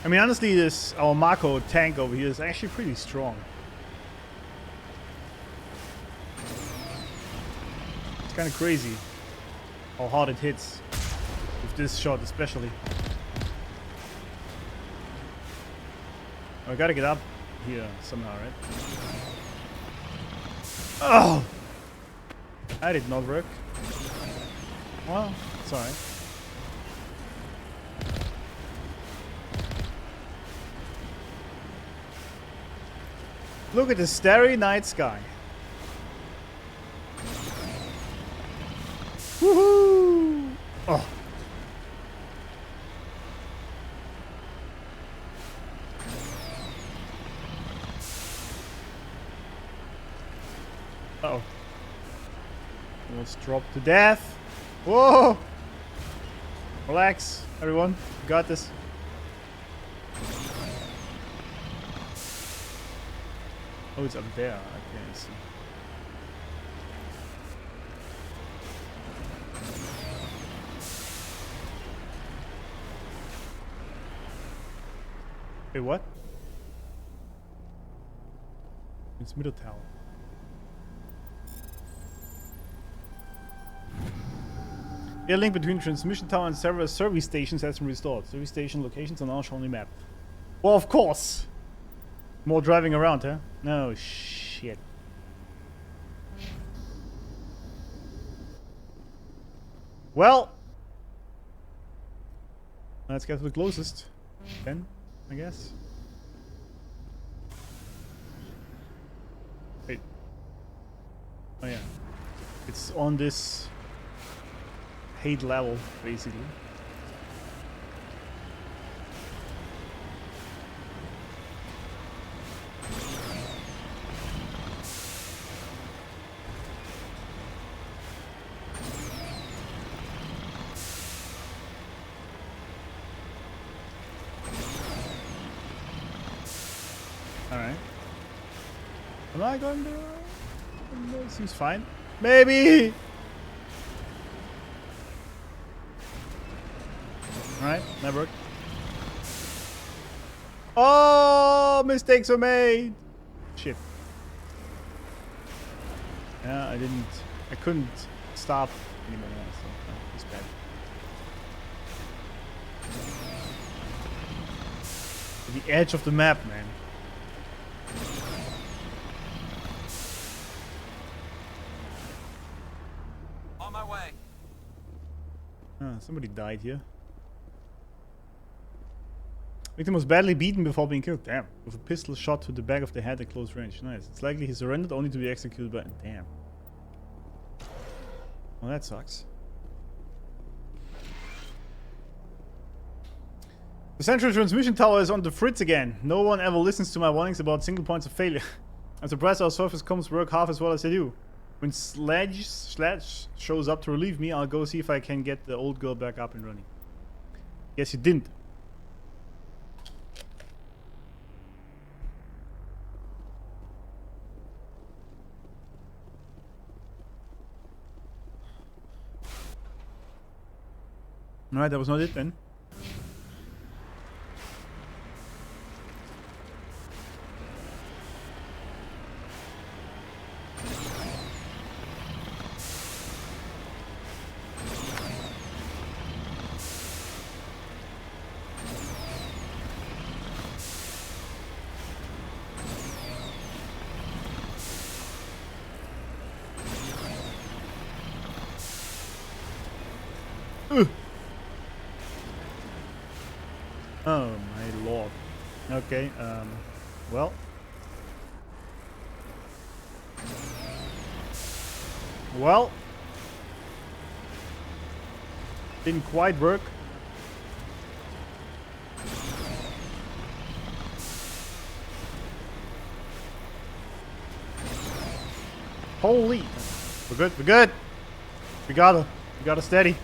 I mean, honestly, this our Mako tank over here is actually pretty strong. It's kind of crazy how hard it hits with this shot, especially. I gotta get up here somehow, right? Oh! That did not work. Well, it's alright. Look at the starry night sky. Woohoo! Oh. Uh-oh. Almost dropped to death. Whoa! Relax, everyone. You got this. Oh, it's up there. I can't see. Wait, what? It's middle tower. A link between transmission tower and several service stations has been restored. Service station locations are now shown on the map. Well, of course! More driving around, huh? No shit. Well, let's get to the closest. Then, I guess. Wait. Oh yeah. It's on this hate level, basically. Alright. Am I going to... It seems fine. Maybe! Alright, that worked. Oh, mistakes were made! Shit. Yeah, I couldn't stop anymore, so it's bad. The edge of the map, man. On my way. Ah, somebody died here. Victim was badly beaten before being killed. Damn. With a pistol shot to the back of the head at close range. Nice. It's likely he surrendered only to be executed by... Damn. Well, that sucks. The central transmission tower is on the fritz again. No one ever listens to my warnings about single points of failure. I'm surprised our surface comms work half as well as they do. When Sledge shows up to relieve me, I'll go see if I can get the old girl back up and running. Guess you didn't. Alright, that was not it then. Oh my lord. Okay, well. Well. Didn't quite work. Holy. We're good, we're good. We got her steady.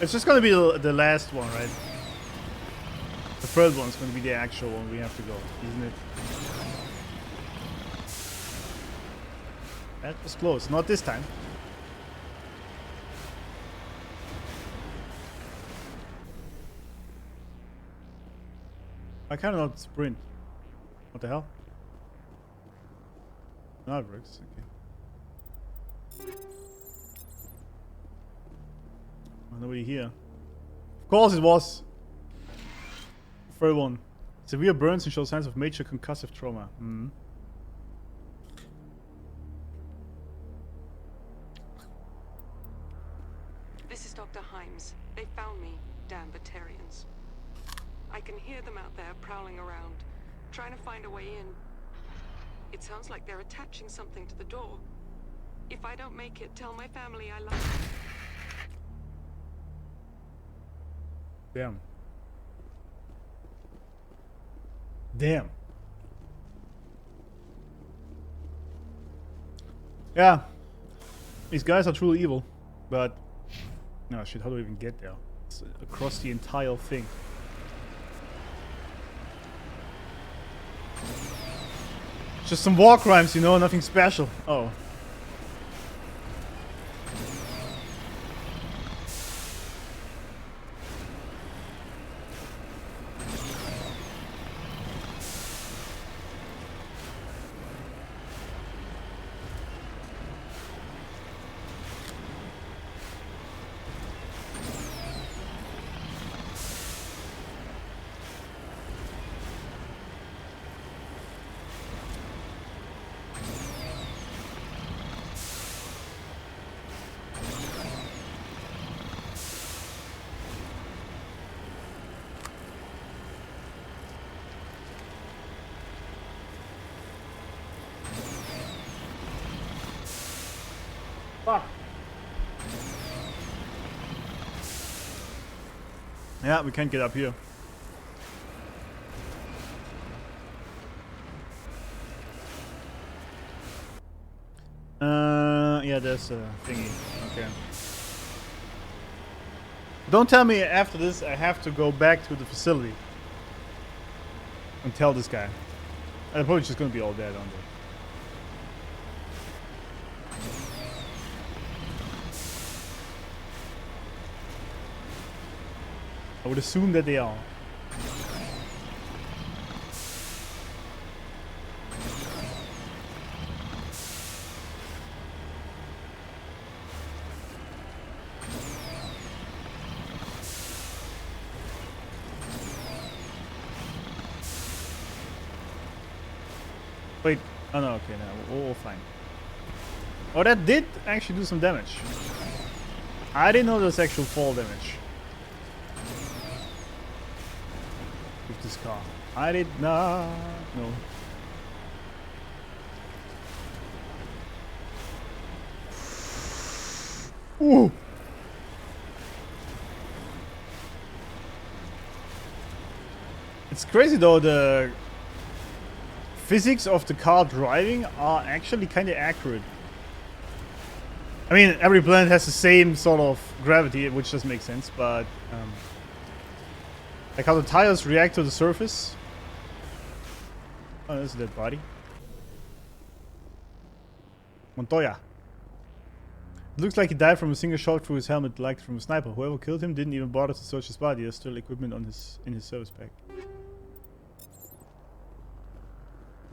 It's just gonna be the last one, right? The third one's gonna be the actual one we have to go, isn't it? That was close. Not this time. I cannot sprint. What the hell? No, it works. Okay. Oh, nobody here. Of course it was. Third one. Severe burns and show signs of major concussive trauma. Hmm. This is Dr. Himes. They found me, damn Batarians. I can hear them out there prowling around, trying to find a way in. It sounds like they're attaching something to the door. If I don't make it, tell my family I love them. Damn. Damn. Yeah. These guys are truly evil. But... no, shit, how do I even get there? It's across the entire thing. Just some war crimes, you know, nothing special. Oh. Fuck. Yeah, we can't get up here. Yeah, there's a thingy. Okay. Don't tell me after this I have to go back to the facility and tell this guy. I'm probably just gonna be all dead on there. I would assume that they are. Wait, oh no, okay, no, we're all fine. Oh, that did actually do some damage. I didn't know there was actual fall damage with this car. I did not know. Ooh. It's crazy though, the physics of the car driving are actually kind of accurate. I mean, every planet has the same sort of gravity, which doesn't make sense, but like how the tires react to the surface. Oh, there's a dead body. Montoya. It looks like he died from a single shot through his helmet, like from a sniper. Whoever killed him didn't even bother to search his body. There's still equipment on in his service pack.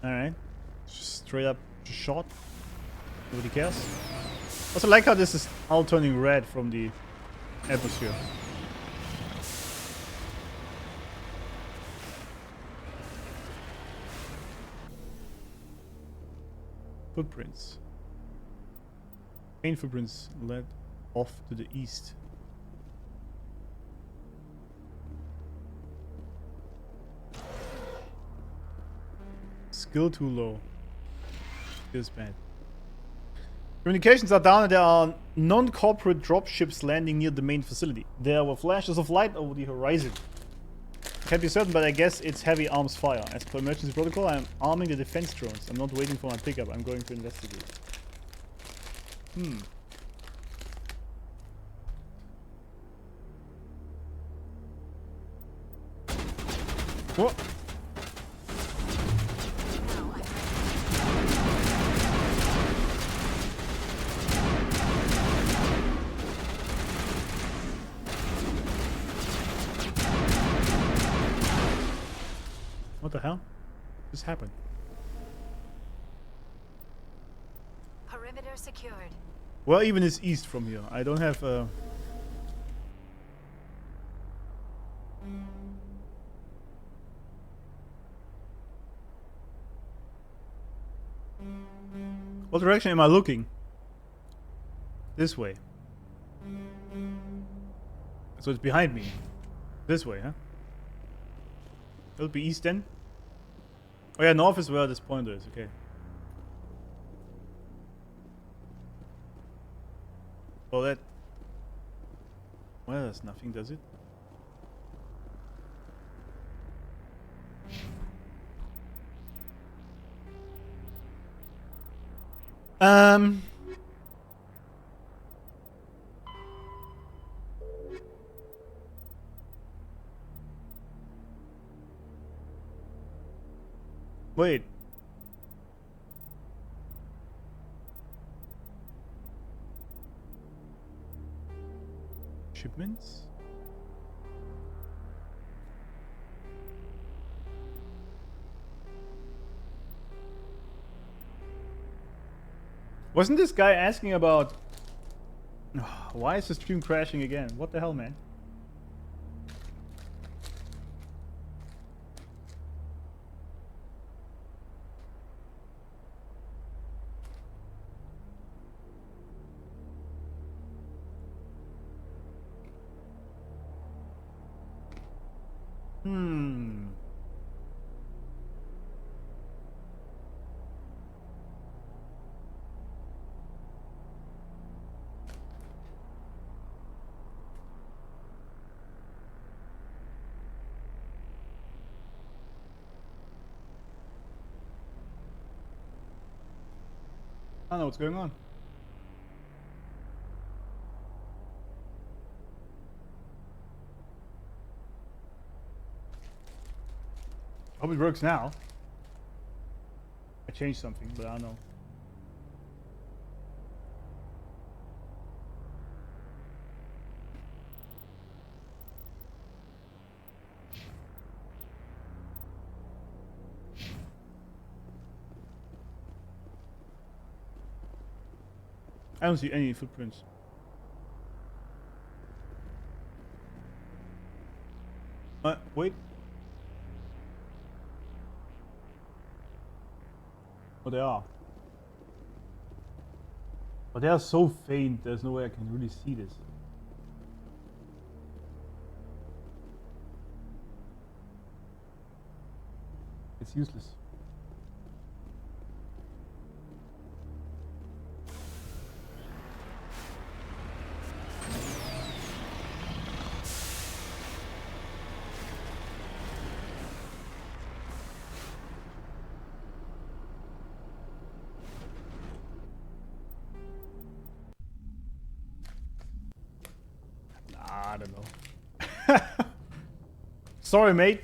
Alright. Just straight up shot. Nobody cares. Also like how this is all turning red from the atmosphere. Footprints. Main footprints led off to the east. Skill too low. Feels bad. Communications are down and there are non-corporate dropships landing near the main facility. There were flashes of light over the horizon. Can't be certain, but I guess it's heavy arms fire. As per emergency protocol, I'm arming the defense drones. I'm not waiting for my pickup. I'm going to investigate. What? What the hell? This happened. Perimeter secured. Well, even is east from here. I don't have What direction am I looking? This way. So it's behind me. This way, huh? It'll be east then? Oh yeah, north is where this pointer is, okay. Well, that... Well, that's nothing, does it? Wait. Shipments? Wasn't this guy asking about... Why is the stream crashing again? What the hell, man? I don't know what's going on. I hope it works now. I changed something, but I don't know. I don't see any footprints. Wait. Oh, they are. But they are so faint, there's no way I can really see this. It's useless. I don't know. Sorry, mate.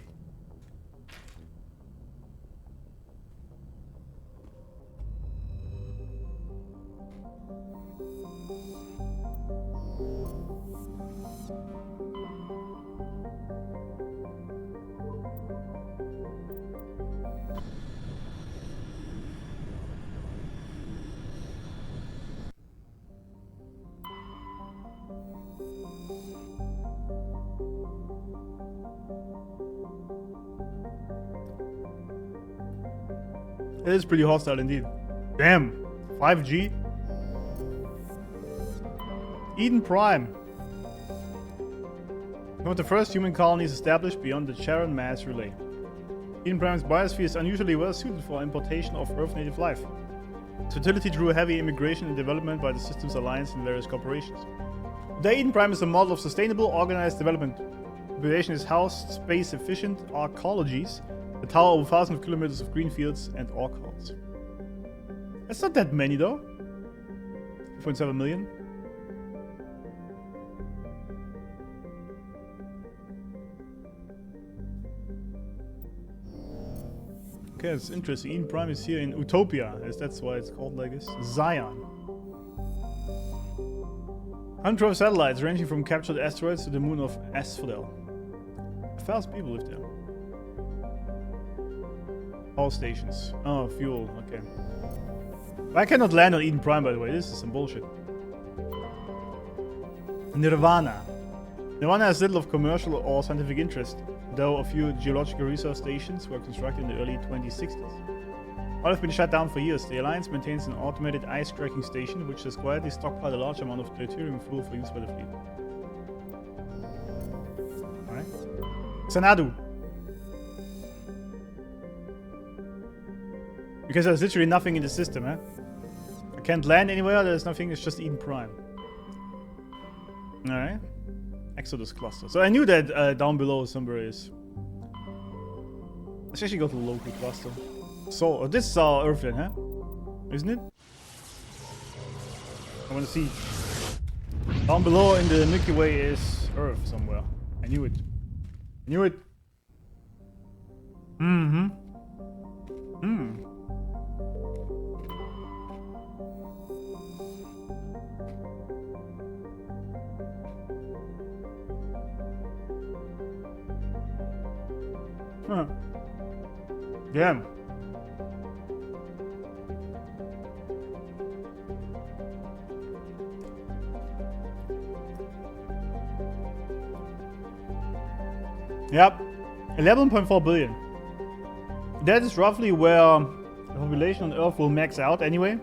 It is pretty hostile indeed. Damn. 5G? Eden Prime. One of the first human colonies established beyond the Charon mass relay. Eden Prime's biosphere is unusually well suited for importation of Earth native life. Its fertility drew heavy immigration and development by the system's alliance and various corporations. Today, Eden Prime is a model of sustainable, organized development. Population is housed space-efficient arcologies that tower over thousands of kilometers of green fields and orc hulls. That's not that many though. 2.7 million. Okay, it's interesting. Eden Prime is here in Utopia, as that's why it's called like this. Zion. 112 satellites ranging from captured asteroids to the moon of Asphodel. 1,000 people live there. All stations. Oh, fuel. Okay. I cannot land on Eden Prime, by the way. This is some bullshit. Nirvana. Nirvana has little of commercial or scientific interest, though a few geological research stations were constructed in the early 2060s. All have been shut down for years. The Alliance maintains an automated ice-cracking station, which has quietly stockpiled a large amount of deuterium fuel for use by the fleet. Alright. Xanadu. Because there's literally nothing in the system, eh? I can't land anywhere, there's nothing, it's just Eden Prime. Alright. Exodus cluster. So I knew that down below somewhere is. Let's actually go to the local cluster. So, this is our Earth then, huh? Isn't it? I want to see. Down below in the Milky Way is Earth somewhere. I knew it. I knew it. Mm-hmm. Hmm. Huh. Damn. Yep. 11.4 billion. That is roughly where the population on Earth will max out anyway.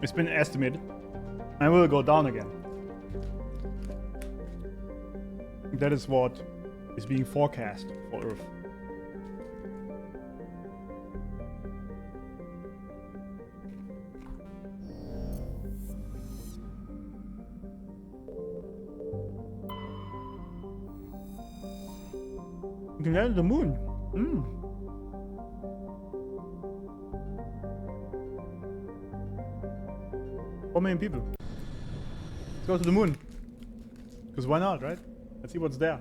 It's been estimated. And will go down again. That is what is being forecast for Earth. You can land on the moon. Mm. 4 million people. Let's go to the moon. Because why not, right? Let's see what's there.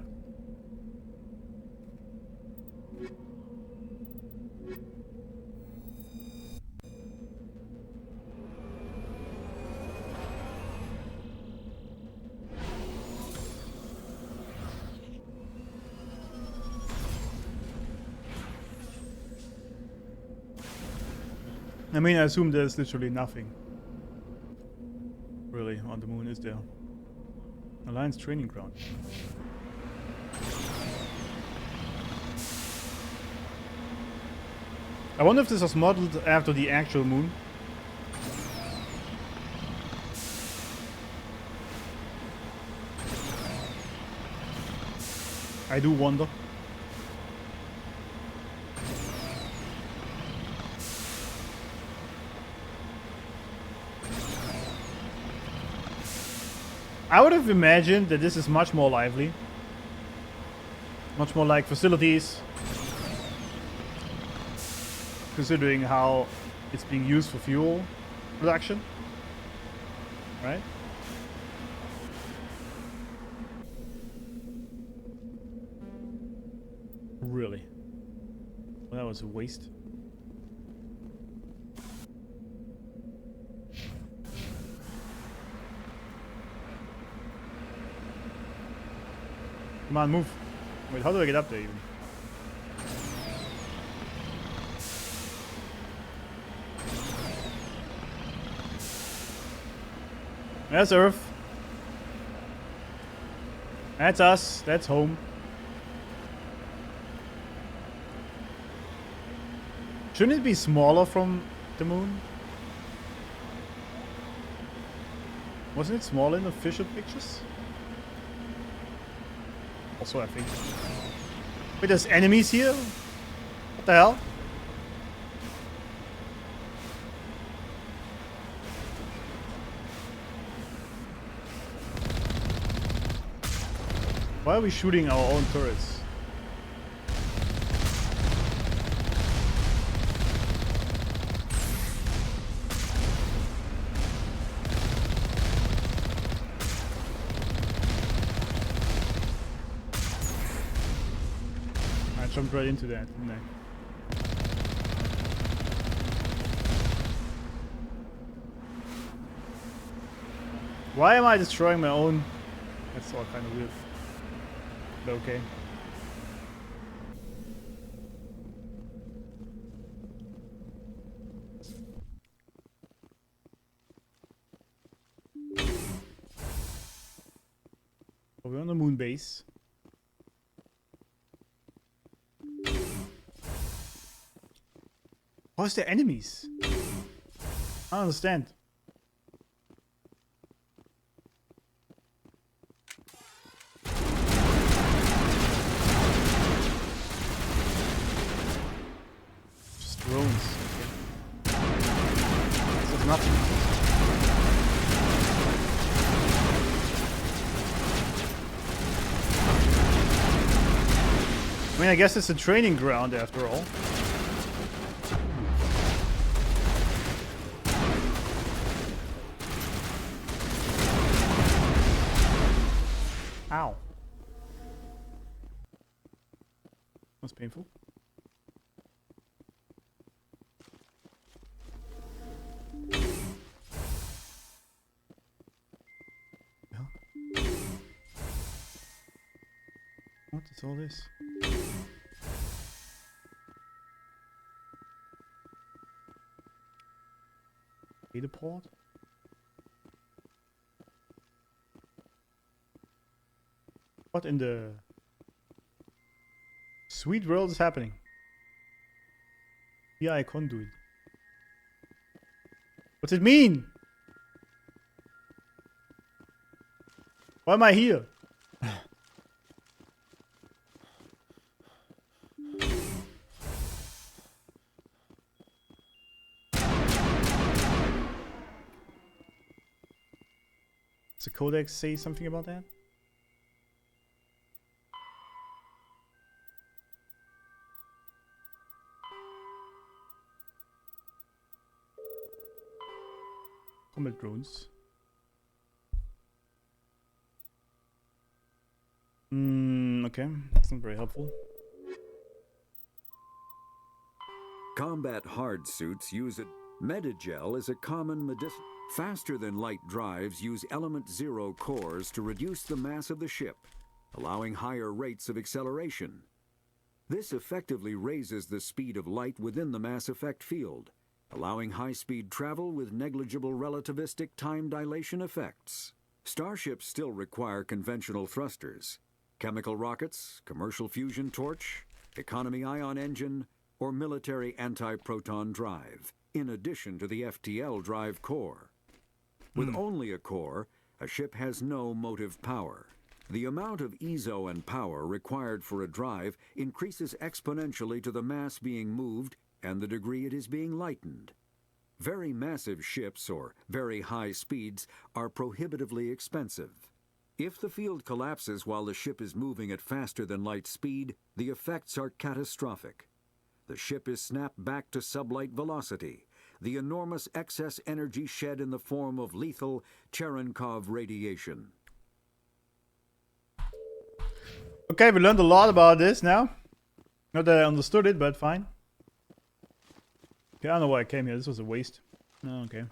I mean, I assume there's literally nothing really on the moon, is there? Alliance training ground. I wonder if this was modeled after the actual moon. I do wonder. I would have imagined that this is much more lively. Much more like facilities. Considering how it's being used for fuel production. Right? Really? Well, that was a waste. Come on, move. Wait, how do I get up there even? That's Earth. That's us. That's home. Shouldn't it be smaller from the moon? Wasn't it smaller in the official pictures? Also, I think. Wait, there's enemies here? What the hell? Why are we shooting our own turrets? I jumped right into that, didn't I? Why am I destroying my own? That's all kind of weird. But okay. We're on the moon base. What's the enemies? I don't understand. Just drones. Okay. This is nothing. I mean, I guess it's a training ground after all. Ow. That's painful. Yeah. What is all this? Data port? What in the sweet world is happening? Yeah, I conduit. What's it mean? Why am I here? Does the codex say something about that? Combat drones. Okay. That's not very helpful. Combat hard suits use a Medigel is a common medicine. Faster than light drives use element 0 cores to reduce the mass of the ship, allowing higher rates of acceleration. This effectively raises the speed of light within the mass effect field, allowing high-speed travel with negligible relativistic time dilation effects. Starships still require conventional thrusters, chemical rockets, commercial fusion torch, economy ion engine, or military anti-proton drive, in addition to the FTL drive core. With only a core, a ship has no motive power. The amount of ESO and power required for a drive increases exponentially to the mass being moved and the degree it is being lightened. Very massive ships, or very high speeds, are prohibitively expensive. If the field collapses while the ship is moving at faster than light speed, the effects are catastrophic. The ship is snapped back to sublight velocity, the enormous excess energy shed in the form of lethal Cherenkov radiation. Okay, we learned a lot about this now. Not that I understood it, but fine. Okay, I don't know why I came here. This was a waste. No, okay.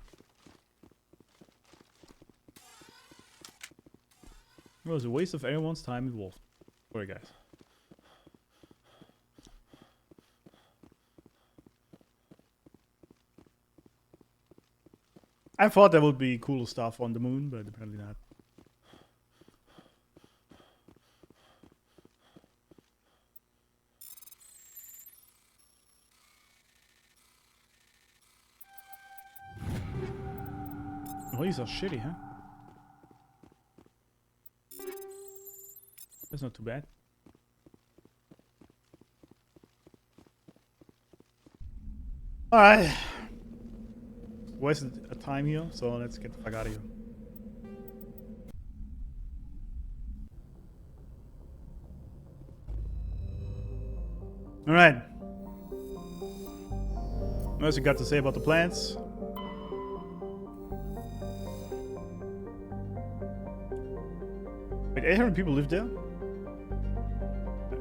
It was a waste of everyone's time involved. Sorry, guys. I thought there would be cool stuff on the moon, but apparently not. Oh, these are shitty, huh? That's not too bad. Alright. Wasted a time here, so let's get the fuck out of here. Alright. What else you got to say about the plants? Wait, 800 people live there?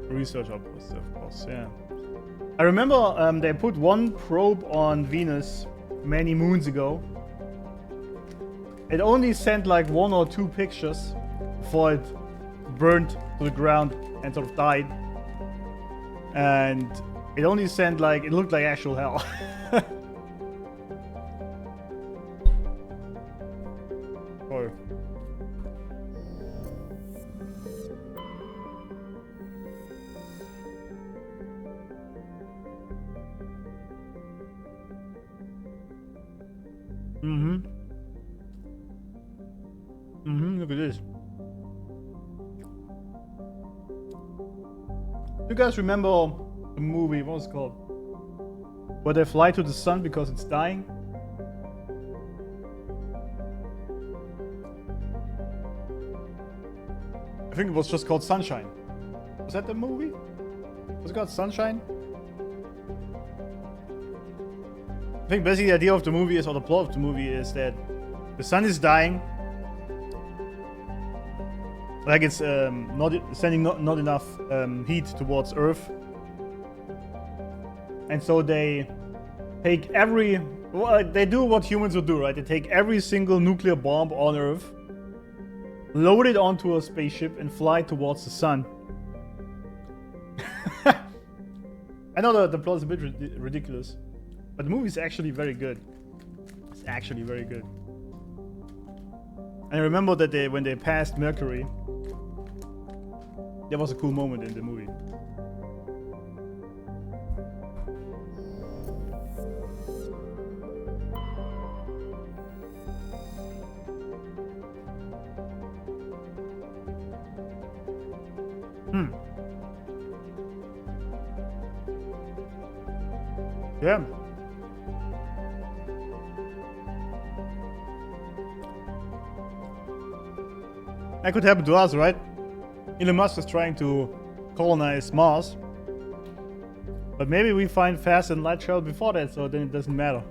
Research outpost, of course, yeah. I remember they put one probe on Venus many moons ago. It only sent like 1 or 2 pictures before it burned to the ground and sort of died. And it only sent like, it looked like actual hell. Oh. Look at this. You guys remember the movie, what was it called? Where they fly to the sun because it's dying? I think it was just called Sunshine. Was that the movie? Was it called Sunshine? I think basically the idea of the movie is, or the plot of the movie is that the sun is dying. Like it's not sending not enough heat towards Earth. And so they take every... Well, they do what humans would do, right? They take every single nuclear bomb on Earth, load it onto a spaceship, and fly towards the sun. I know the plot is a bit ridiculous, but the movie is actually very good. It's actually very good. And I remember that when they passed Mercury, that was a cool moment in the movie. Yeah. That could happen to us, right? Elon Musk is trying to colonize Mars. But maybe we find fast and light travel before that, so then it doesn't matter.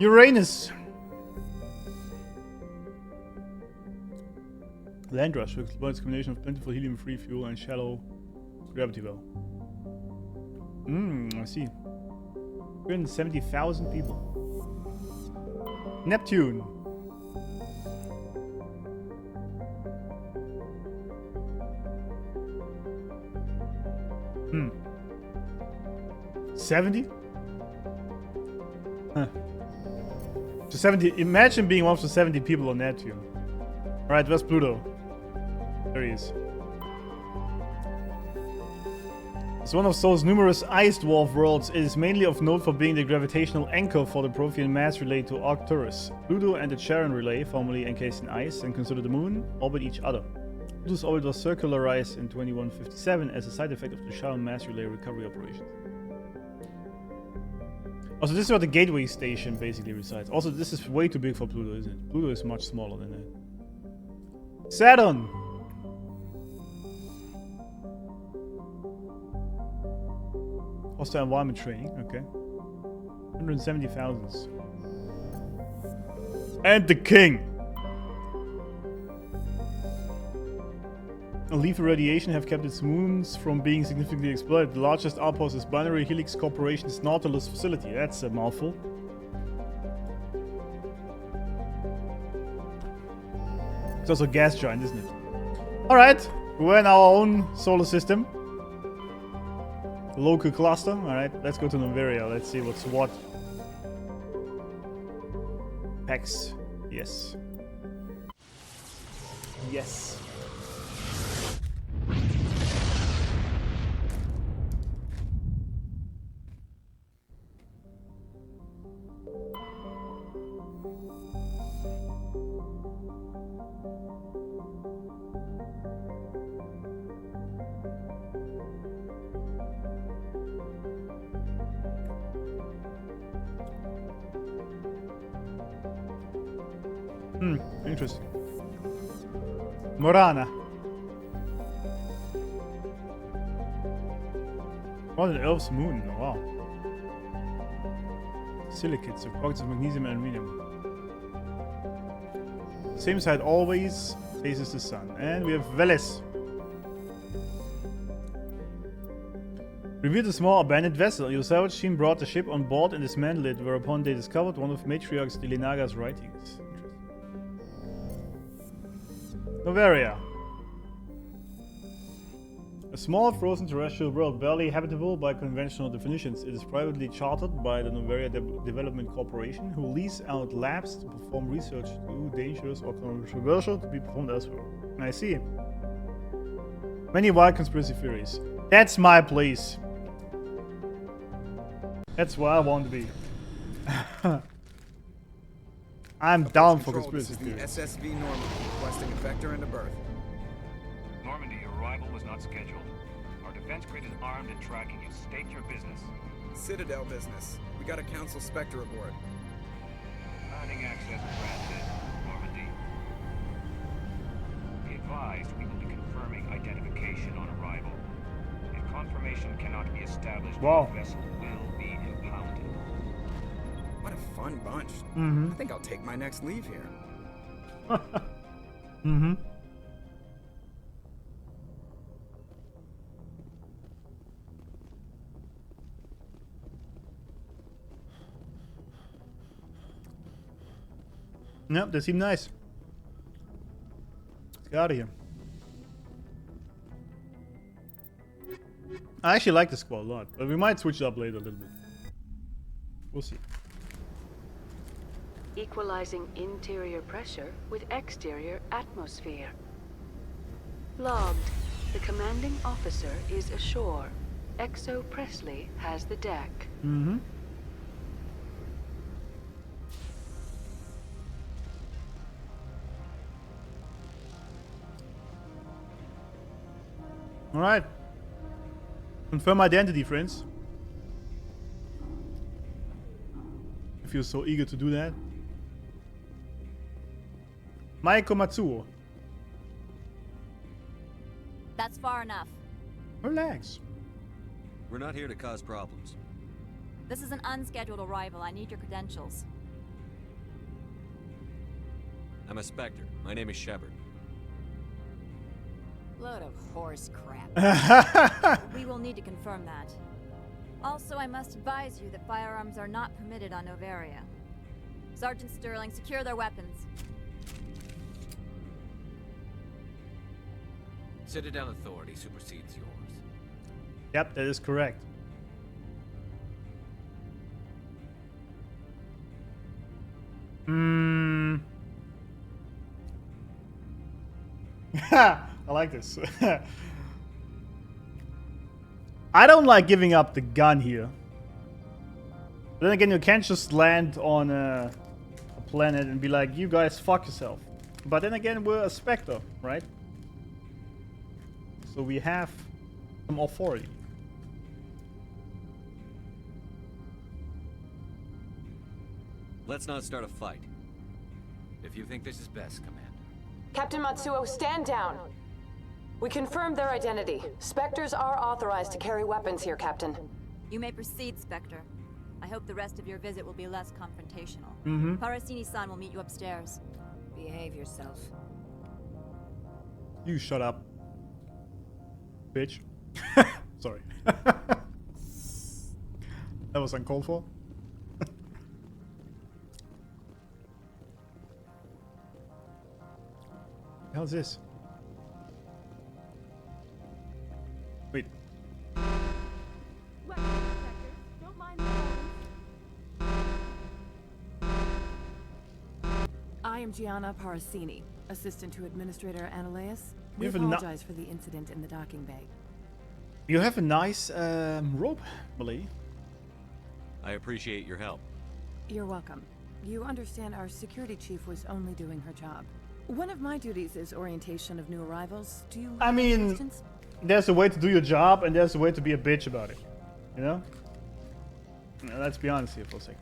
Uranus. Land rush with its combination of plentiful helium-free fuel and shallow gravity well. I see. 370,000 people. Neptune. Hmm. 70? Huh. So 70. Imagine being one of the 70 people on Neptune. Alright, where's Pluto? There he is. It's one of those numerous ice dwarf worlds. It is mainly of note for being the gravitational anchor for the Prothean mass relay to Arcturus. Pluto and the Charon relay, formerly encased in ice and considered the moon, orbit each other. Pluto's orbit was circularized in 2157 as a side effect of the Charon mass relay recovery operations. Also, this is where the gateway station basically resides. Also, this is way too big for Pluto, isn't it? Pluto is much smaller than that. Saturn! Hostile environment training, okay. 170,000. And the king! Lethal radiation have kept its moons from being significantly exploited. The largest outpost is Binary Helix Corporation's Nautilus facility. That's a mouthful. It's also a gas giant, isn't it? Alright, we're in our own solar system. Local cluster. Alright, let's go to Noveria. Let's see what's what. Hex. Yes. Yes. Interesting. Morana. What an elf's moon. Wow. Silicates, so pockets of magnesium and aluminium. Same side always faces the sun. And we have Veles. Revealed a small abandoned vessel. Your salvage team brought the ship on board and dismantled it, whereupon they discovered one of Matriarch Delinaga's writings. Noveria. A small frozen terrestrial world, barely habitable by conventional definitions. It is privately chartered by the Noveria Development Corporation, who lease out labs to perform research too dangerous or controversial to be performed elsewhere. I see. Many wild conspiracy theories. That's my place. That's where I want to be. I'm down for conspiracy theories. This is the SSV Normandy, requesting a vector and a berth. Normandy, your arrival was not scheduled. Our defense grid is armed and tracking you. State your business. Citadel business. We got a Council Spectre aboard. Landing access granted, Normandy. Be advised, we will be confirming identification on arrival. If confirmation cannot be established, Wow. the vessel will be impounded. What a fun bunch. Mm-hmm. I think I'll take my next leave here. Mm-hmm. Yep, they seem nice. Let's get out of here. I actually like the squad a lot, but we might switch it up later a little bit. We'll see. Equalizing interior pressure with exterior atmosphere. Logged. The commanding officer is ashore. Exo Presley has the deck. Mm-hmm. Alright. Confirm identity, friends. If you're so eager to do that. Maiko Matsuo. That's far enough. Relax. We're not here to cause problems. This is an unscheduled arrival. I need your credentials. I'm a Spectre. My name is Shepard. Load of horse crap. We will need to confirm that. Also, I must advise you that firearms are not permitted on Noveria. Sergeant Sterling, secure their weapons. Citadel authority supersedes yours. Yep, that is correct. I like this. I don't like giving up the gun here. But then again, you can't just land on a planet and be like, you guys fuck yourself. But then again, we're a Spectre, right? So we have some authority. Let's not start a fight. If you think this is best, Commander. Captain Matsuo, stand down. We confirmed their identity. Spectres are authorized to carry weapons here, Captain. You may proceed, Spectre. I hope the rest of your visit will be less confrontational. Mm-hmm. Parasini-san will meet you upstairs. Behave yourself. You shut up. Bitch. Sorry. That was uncalled for. How's this? Wait. Don't mind I am Gianna Parasini, assistant to Administrator Ananias. We You have apologize for the incident in the docking bay. You have a nice rope, Malay. I appreciate your help. You're welcome. You understand our security chief was only doing her job. One of my duties is orientation of new arrivals. Do you I have any mean, questions? there's a way to do your job and there's a way to be a bitch about it. You know? Now, let's be honest here for a second.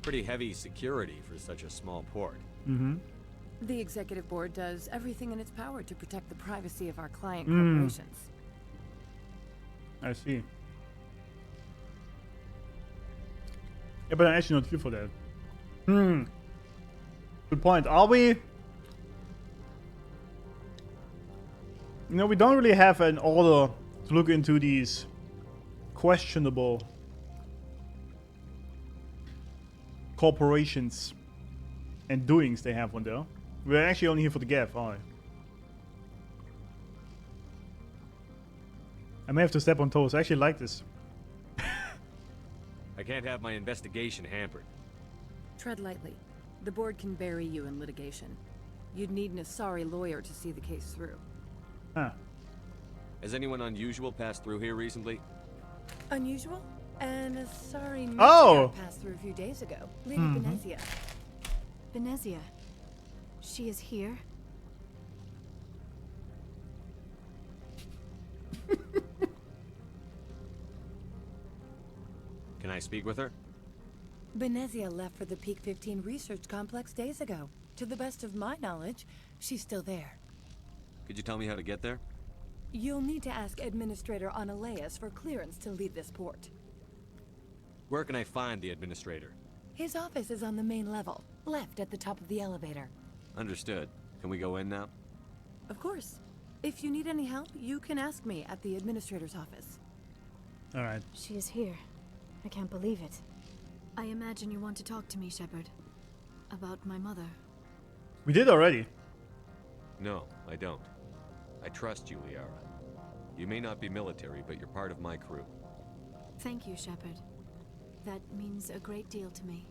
Pretty heavy security for such a small port. Mm-hmm. The executive board does everything in its power to protect the privacy of our client corporations. I see. Yeah, but I'm actually not here for that. Good point. Are we You know, we don't really have an order to look into these questionable corporations and doings they have on there. We're actually only here for the gaff, aren't we? I may have to step on toes. I actually like this. I can't have my investigation hampered. Tread lightly. The board can bury you in litigation. You'd need an Asari lawyer to see the case through. Huh. Has anyone unusual passed through here recently? Unusual? An Asari passed through a few days ago. Lady Benezia. Benezia. She is here? Can I speak with her? Benezia left for the Peak 15 research complex days ago. To the best of my knowledge, she's still there. Could you tell me how to get there? You'll need to ask Administrator Analeas for clearance to leave this port. Where can I find the administrator? His office is on the main level, left at the top of the elevator. Understood. Can we go in now? Of course. If you need any help, you can ask me at the administrator's office. Alright. She is here. I can't believe it. I imagine you want to talk to me, Shepard. About my mother. We did already. No, I don't. I trust you, Liara. You may not be military, but you're part of my crew. Thank you, Shepard. That means a great deal to me.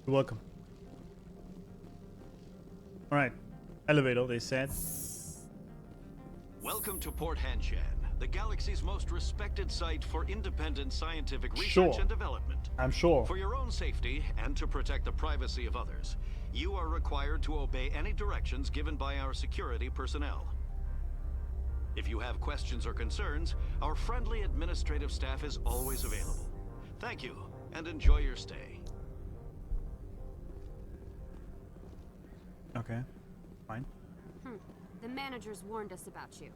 You're welcome. Alright. Elevator, they said. Welcome to Port Hanshan, the galaxy's most respected site for independent scientific research and development. I'm sure. For your own safety and to protect the privacy of others, you are required to obey any directions given by our security personnel. If you have questions or concerns, our friendly administrative staff is always available. Thank you, and enjoy your stay. Okay. Fine. The managers warned us about you.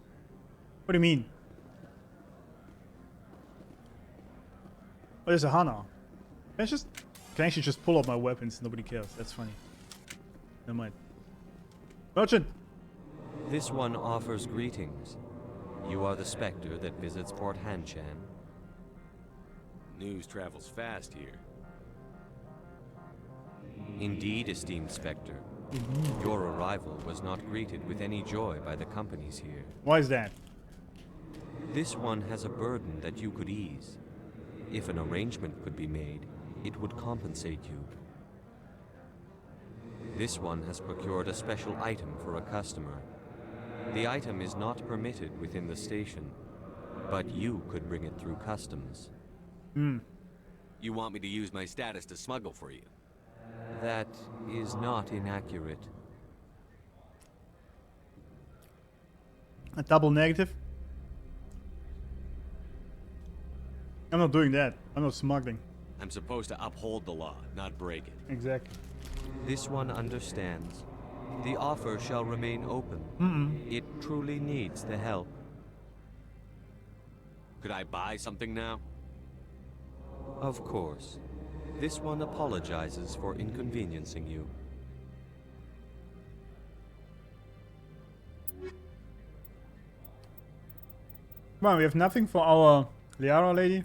What do you mean? Oh, there's a Hana. Can I actually just pull out my weapons? Nobody cares. That's funny. Never mind. Merchant! This one offers greetings. You are the Spectre that visits Port Hanshan. News travels fast here. Indeed, esteemed Spectre. Your arrival was not greeted with any joy by the companies here. Why is that? This one has a burden that you could ease. If an arrangement could be made, it would compensate you. This one has procured a special item for a customer. The item is not permitted within the station, but you could bring it through customs. You want me to use my status to smuggle for you? That is not inaccurate. A double negative? I'm not doing that. I'm not smuggling. I'm supposed to uphold the law, not break it. Exactly. This one understands. The offer shall remain open. It truly needs the help. Could I buy something now? Of course. This one apologizes for inconveniencing you. Come on, we have nothing for our Liara lady.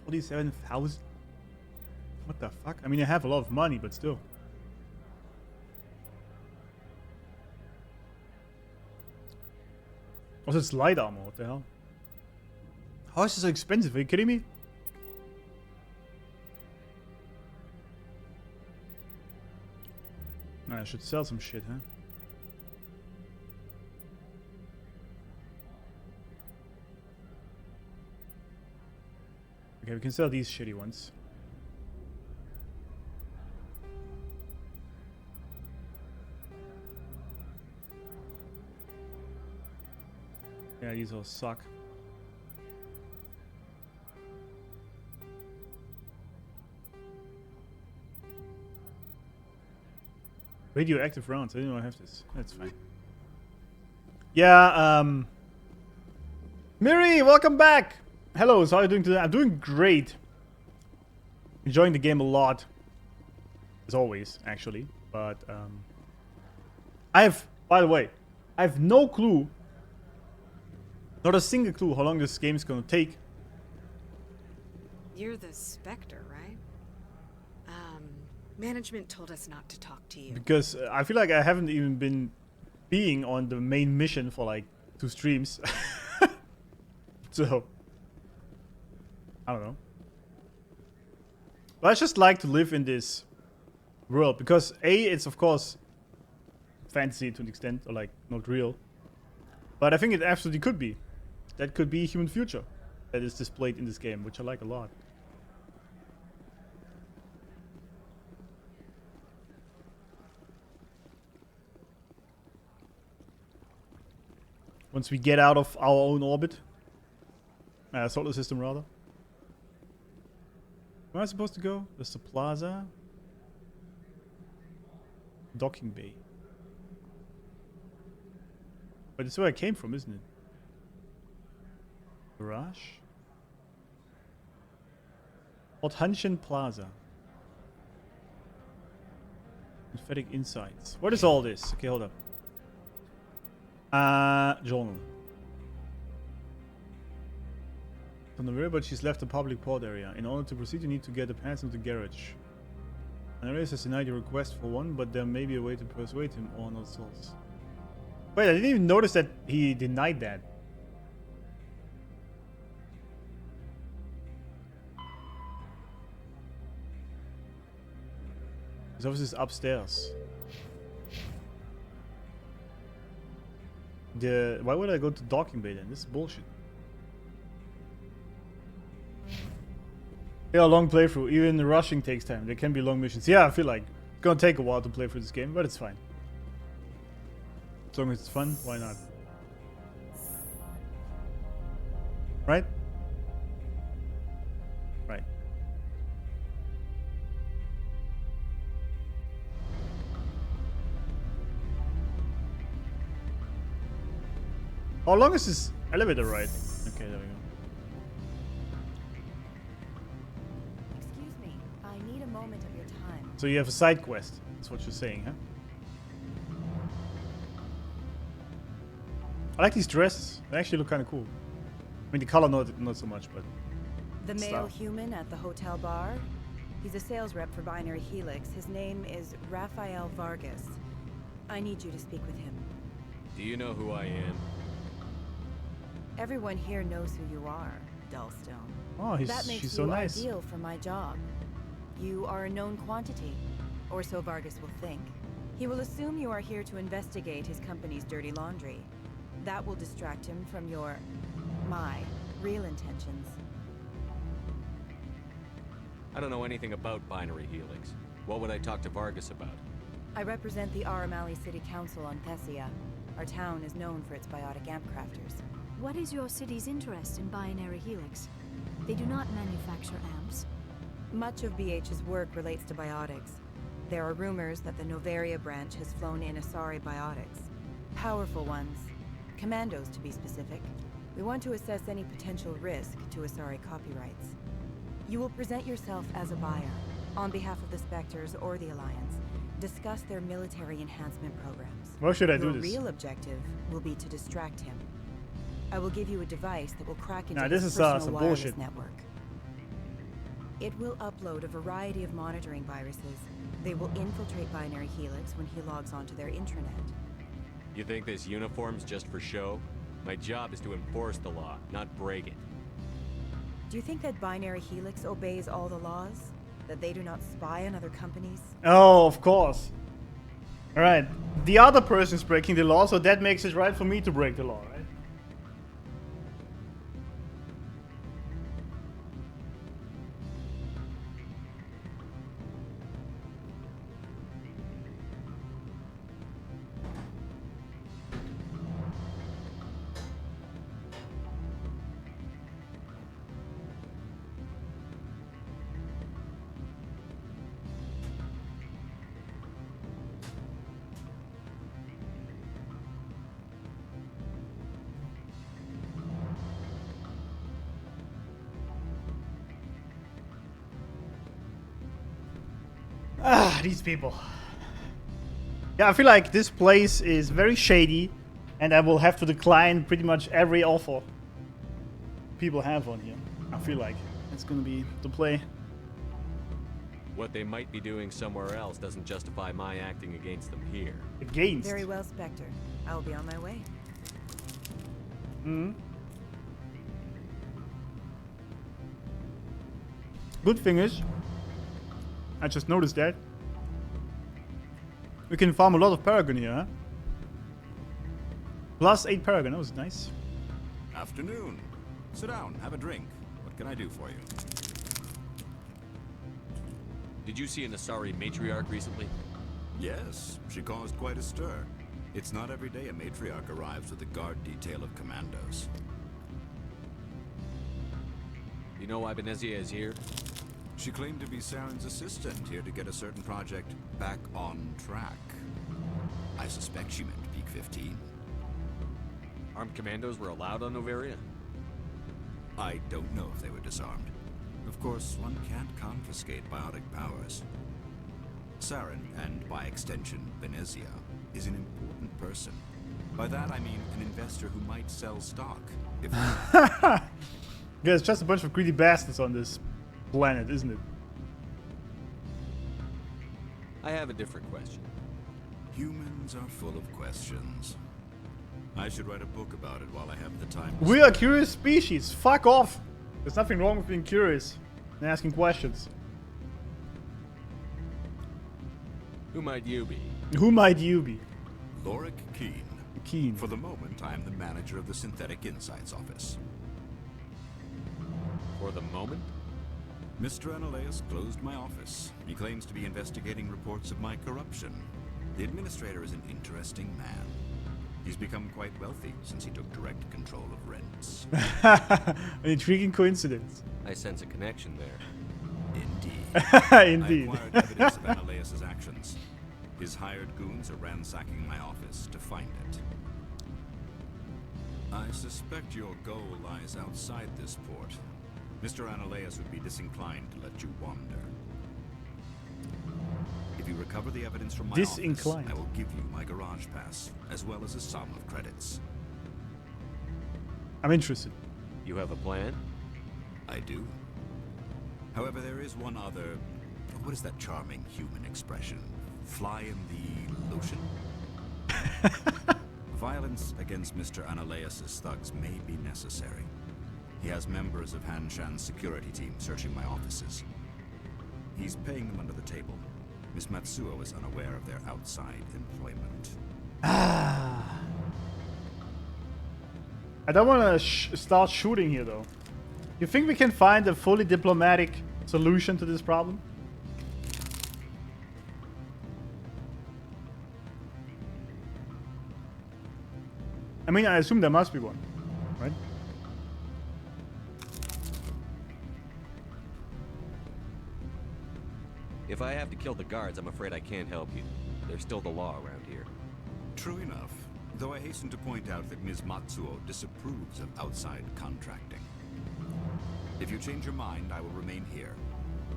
47,000? What the fuck? I mean, I have a lot of money, but still. Also, it's light armor. What the hell? How is this so expensive? Are you kidding me? I should sell some shit, huh? Okay, we can sell these shitty ones. Yeah, these all suck. Radioactive rounds. I didn't know I have this. That's fine. Yeah, Miri, welcome back! Hello, so how are you doing today? I'm doing great. Enjoying the game a lot. As always, actually. But, By the way, I have no clue, not a single clue how long this game is gonna take. You're the Spectre, right? Management told us not to talk to you. Because I feel like I haven't even been being on the main mission for like 2 streams. So, I don't know. But I just like to live in this world because it's of course fantasy to an extent, or like not real. But I think it absolutely could be. That could be human future that is displayed in this game, which I like a lot. Once we get out of our own orbit, solar system rather. Where am I supposed to go? There's the plaza. Docking bay. But it's where I came from, isn't it? Garage? Othanshan Plaza. Emphatic insights. What is all this? Okay, hold up. Journal. On the river, but she's left the public port area. In order to proceed, you need to get a pass into the garage. Andreas has denied your request for one, but there may be a way to persuade him or not souls. Wait, I didn't even notice that he denied that. His office is upstairs. Why would I go to docking bay then? This is bullshit. Yeah, long playthrough. Even rushing takes time. There can be long missions. Yeah, I feel like it's gonna take a while to play through this game, but it's fine. As long as it's fun, why not? Right? Right. How long is this elevator ride? Okay, there we go. Excuse me, I need a moment of your time. So you have a side quest. That's what you're saying, huh? I like these dresses. They actually look kind of cool. I mean, the color not so much, but the male style. human at the hotel bar? He's a sales rep for Binary Helix. His name is Rafael Vargas. I need you to speak with him. Do you know who I am? Everyone here knows who you are, Dullstone. Oh, that makes she's you so nice. ideal for my job. You are a known quantity, or so Vargas will think. He will assume you are here to investigate his company's dirty laundry. That will distract him from my real intentions. I don't know anything about Binary Helix. What would I talk to Vargas about? I represent the Aramali City Council on Thessia. Our town is known for its biotic amp crafters. What is your city's interest in Binary Helix? They do not manufacture amps. Much of BH's work relates to biotics. There are rumors that the Noveria branch has flown in Asari biotics. Powerful ones. Commandos, to be specific. We want to assess any potential risk to Asari copyrights. You will present yourself as a buyer, on behalf of the Spectres or the Alliance. Discuss their military enhancement programs. Why should I do this? this? Your real objective will be to distract him. I will give you a device that will crack into this his is personal some wireless bullshit. network. It will upload a variety of monitoring viruses. They will infiltrate Binary Helix when he logs onto their intranet. You think this uniform's just for show? My job is to enforce the law, not break it. Do you think that Binary Helix obeys all the laws? That they do not spy on other companies? Oh, of course. Alright. The other person's breaking the law, so that makes it right for me to break the law, right? These people. Yeah, I feel like this place is very shady, and I will have to decline pretty much every offer people have on here. I feel like it's gonna be the play. What they might be doing somewhere else doesn't justify my acting against them here. Against? Very well, Spectre. I'll be on my way. Hmm. Good thing is, I just noticed that we can farm a lot of Paragon here, huh? Plus 8 Paragon, that was nice. Afternoon. Sit down, have a drink. What can I do for you? Did you see an Asari matriarch recently? Yes, she caused quite a stir. It's not every day a matriarch arrives with a guard detail of commandos. You know why Benezia is here? She claimed to be Saren's assistant, here to get a certain project back on track. I suspect she meant Peak 15. Armed commandos were allowed on Noveria? I don't know if they were disarmed. Of course, one can't confiscate biotic powers. Saren, and by extension, Benezia, is an important person. By that I mean an investor who might sell stock. If Yeah, it's just a bunch of greedy bastards on this planet, isn't it? I have a different question. Humans are full of questions. I should write a book about it while I have the time. We are a curious species. Fuck off. There's nothing wrong with being curious and asking questions. Who might you be? Who might you be? Lorik Keen. Keen. For the moment, I am the manager of the Synthetic Insights Office. For the moment? Mr. Analeus closed my office. He claims to be investigating reports of my corruption. The administrator is an interesting man. He's become quite wealthy since he took direct control of rents. An intriguing coincidence. I sense a connection there. Indeed. Indeed. I acquired evidence of Analeus' actions. His hired goons are ransacking my office to find it. I suspect your goal lies outside this port. Mr. Analeus would be disinclined to let you wander. If you recover the evidence from my office, I will give you my garage pass, as well as a sum of credits. I'm interested. You have a plan? I do. However, there is one other... What is that charming human expression? Fly in the lotion? Violence against Mr. Analeus' thugs may be necessary. He has members of Hanshan's security team searching my offices. He's paying them under the table. Miss Matsuo is unaware of their outside employment. I don't want to start shooting here, though. You think we can find a fully diplomatic solution to this problem? I mean, I assume there must be one, right? If I have to kill the guards, I'm afraid I can't help you. There's still the law around here. True enough, though I hasten to point out that Ms. Matsuo disapproves of outside contracting. If you change your mind, I will remain here.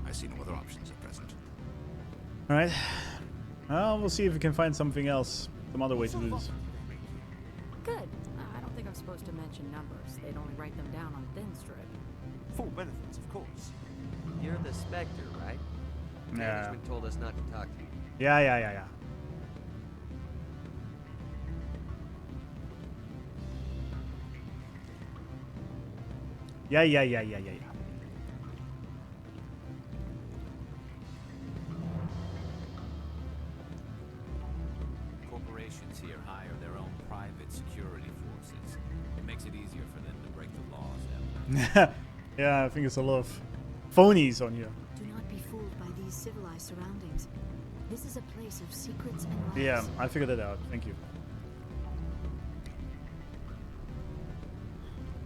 I see no other options at present. Alright. Well, we'll see if we can find something else. Some other way to do this. Good. I don't think I'm supposed to mention numbers. They'd only write them down on thin strip. Full benefits, of course. You're the Spectre, right? Yeah. Management told us not to talk to you. Yeah. Yeah. Corporations here hire their own private security forces. It makes it easier for them to break the laws that way. Yeah, I think it's a lot of phonies on here. Do not be fooled by these civilized surroundings. This is a place of secrets and lies. Yeah, I figured it out. Thank you.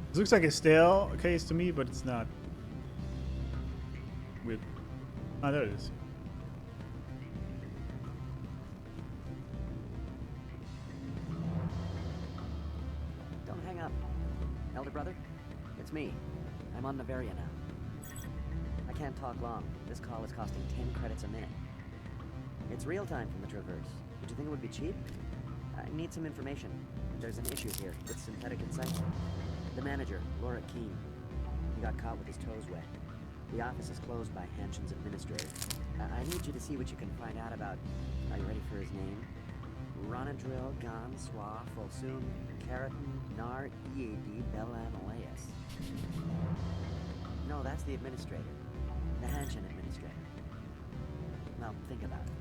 This looks like a staircase to me, but it's not. Weird. Ah, there it is. Don't hang up. Elder brother, it's me. I'm on Noveria now. I can't talk long. This call is costing 10 credits a minute. It's real time from the Traverse. Did you think it would be cheap? I need some information. There's an issue here with synthetic insight. The manager, Laura Keene, he got caught with his toes wet. The office is closed by Hanshen's administrator. I need you to see what you can find out about... Are you ready for his name? Ronadril, Gan, Swa, Folsum, Keratin, Nar, Ead, Belanaleus. No, that's the administrator. The Hanshen administrator. Well, think about it.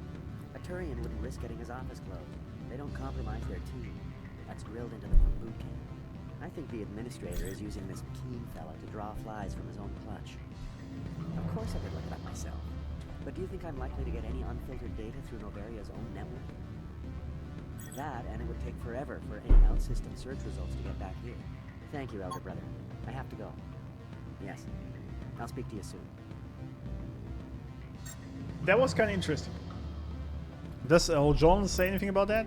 A Turian wouldn't risk getting his office closed. They don't compromise their team. That's drilled into them from boot camp. I think the administrator is using this Keene fella to draw flies from his own clutch. Of course I could look it up myself. But do you think I'm likely to get any unfiltered data through Noveria's own network? That, and it would take forever for any out-system search results to get back here. Thank you, Elder Brother. I have to go. Yes. I'll speak to you soon. That was kind of interesting. Does John say anything about that?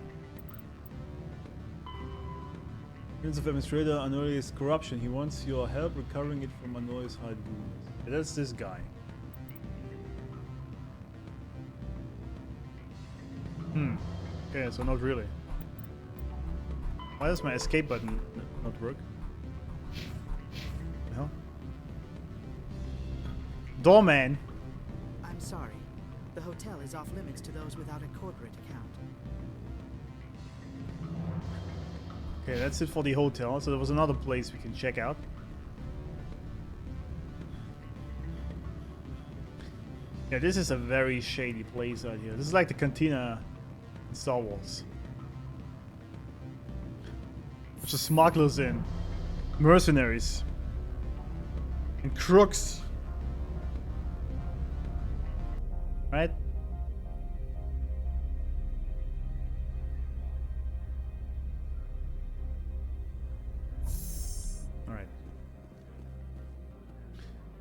Prince of Administrator Anori's corruption. He wants your help recovering it from Anori's hide wounds. Yeah, that's this guy. Okay, so not really. Why does my escape button not work? The hell? Doorman! I'm sorry. The hotel is off limits to those without a corporate account. Okay, that's it for the hotel. So there was another place we can check out. Yeah, this is a very shady place out here. This is like the cantina in Star Wars. Which is smugglers in, mercenaries, and crooks. Right? Alright.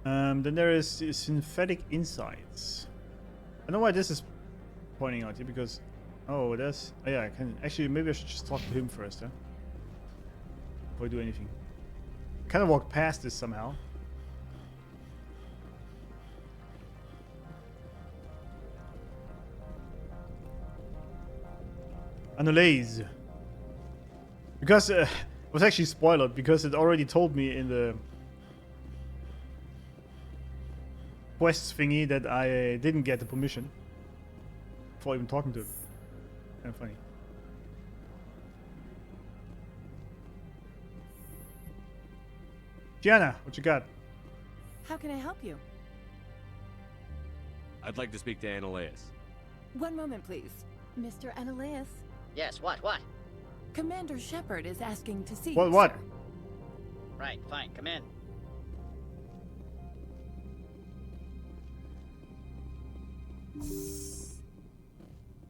Then there is synthetic insights. I know why this is pointing out here because... Oh, that's... Oh yeah, I can... Actually, maybe I should just talk to him first, huh? Before I do anything. Kind of walk past this somehow. Analyze. Because it was actually spoiled because it already told me in the quests thingy that I didn't get the permission before even talking to him. Kind of funny. Gianna, what you got? How can I help you? I'd like to speak to Annaleus. One moment, please. Mr. Annaleus. Yes, what? Commander Shepard is asking to see you, What? sir. Right, fine, come in.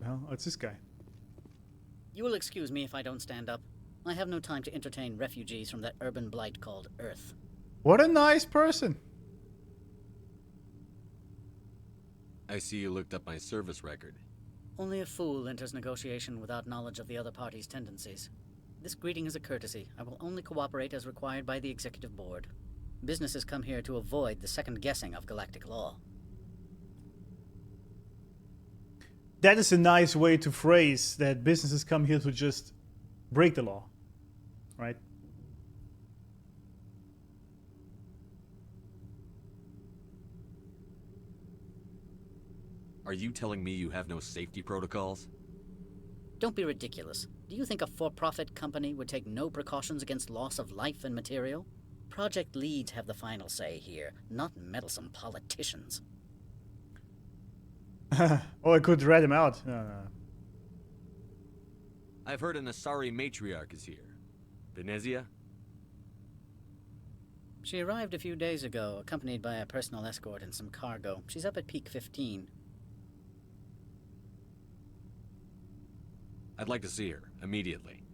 Well, it's this guy. You will excuse me if I don't stand up. I have no time to entertain refugees from that urban blight called Earth. What a nice person. I see you looked up my service record. Only a fool enters negotiation without knowledge of the other party's tendencies. This greeting is a courtesy. I will only cooperate as required by the Executive Board. Businesses come here to avoid the second guessing of galactic law. That is a nice way to phrase that businesses come here to just break the law, right? Are you telling me you have no safety protocols? Don't be ridiculous. Do you think a for-profit company would take no precautions against loss of life and material? Project leads have the final say here, not meddlesome politicians. Oh, I could rat him out. No. I've heard an Asari matriarch is here. Venezia? She arrived a few days ago, accompanied by a personal escort and some cargo. She's up at Peak 15. I'd like to see her, immediately.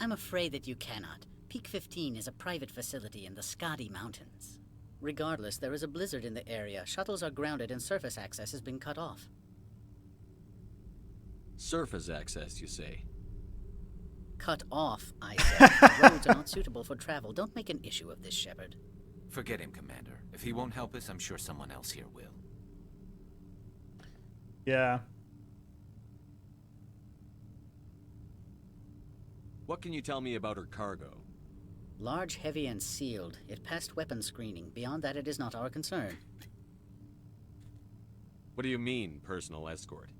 I'm afraid that you cannot. Peak 15 is a private facility in the Skadi Mountains. Regardless, there is a blizzard in the area. Shuttles are grounded and surface access has been cut off. Surface access, you say? Cut off, I said. The roads are not suitable for travel. Don't make an issue of this, Shepard. Forget him, Commander. If he won't help us, I'm sure someone else here will. Yeah. What can you tell me about her cargo? Large, heavy, and sealed. It passed weapons screening. Beyond that, it is not our concern. What do you mean, personal escort?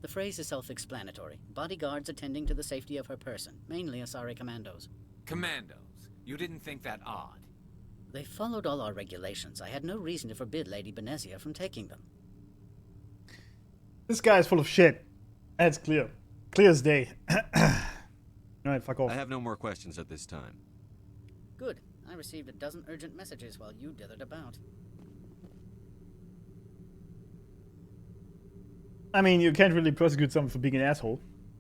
The phrase is self-explanatory. Bodyguards attending to the safety of her person, mainly Asari commandos. Commandos? You didn't think that odd? They followed all our regulations. I had no reason to forbid Lady Benezia from taking them. This guy is full of shit. That's clear. Clear as day. Alright, fuck off. I have no more questions at this time. Good. I received a dozen urgent messages while you dithered about. I mean, you can't really prosecute someone for being an asshole.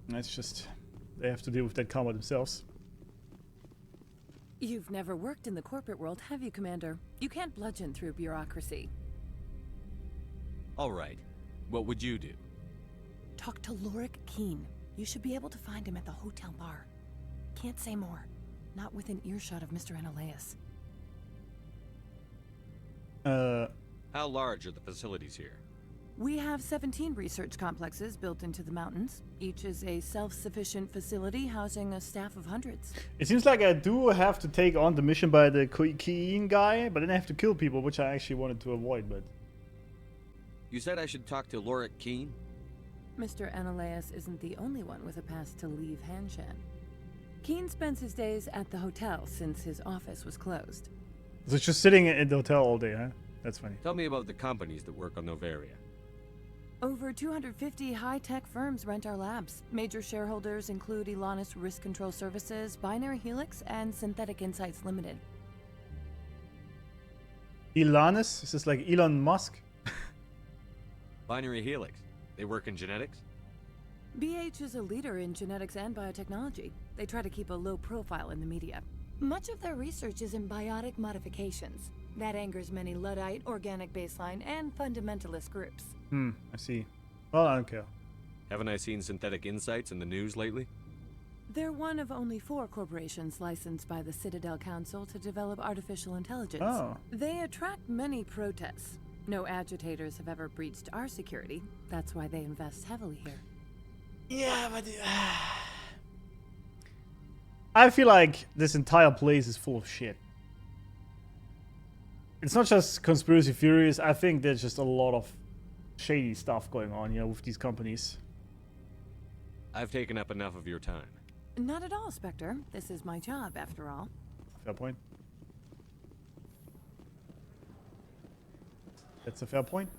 That's just... They have to deal with that karma themselves. You've never worked in the corporate world, have you, Commander? You can't bludgeon through bureaucracy. All right. What would you do? Talk to Lorik Keen. You should be able to find him at the hotel bar. Can't say more. Not within earshot of Mr. Analaeus. How large are the facilities here? We have 17 research complexes built into the mountains. Each is a self-sufficient facility housing a staff of hundreds. It seems like I do have to take on the mission by the Keen guy, but then I have to kill people, which I actually wanted to avoid, but... You said I should talk to Lorik Keen? Mr. Analaeus isn't the only one with a pass to leave Hanshan. Keen spends his days at the hotel since his office was closed. So it's just sitting in the hotel all day, huh? That's funny. Tell me about the companies that work on Noveria. Over 250 high-tech firms rent our labs. Major shareholders include Elanus Risk Control Services, Binary Helix, and Synthetic Insights Limited. Elanus? Is this like Elon Musk? Binary Helix. They work in genetics? BH is a leader in genetics and biotechnology. They try to keep a low profile in the media. Much of their research is in biotic modifications. That angers many Luddite, organic baseline, and fundamentalist groups. I see. Well, I don't care. Haven't I seen Synthetic Insights in the news lately? They're one of only 4 corporations licensed by the Citadel Council to develop artificial intelligence. Oh. They attract many protests. No agitators have ever breached our security. That's why they invest heavily here. Yeah, but... I feel like this entire place is full of shit. It's not just conspiracy theories. I think there's just a lot of shady stuff going on, you know, with these companies. I've taken up enough of your time. Not at all, Spectre. This is my job, after all. Fair point. That's a fair point.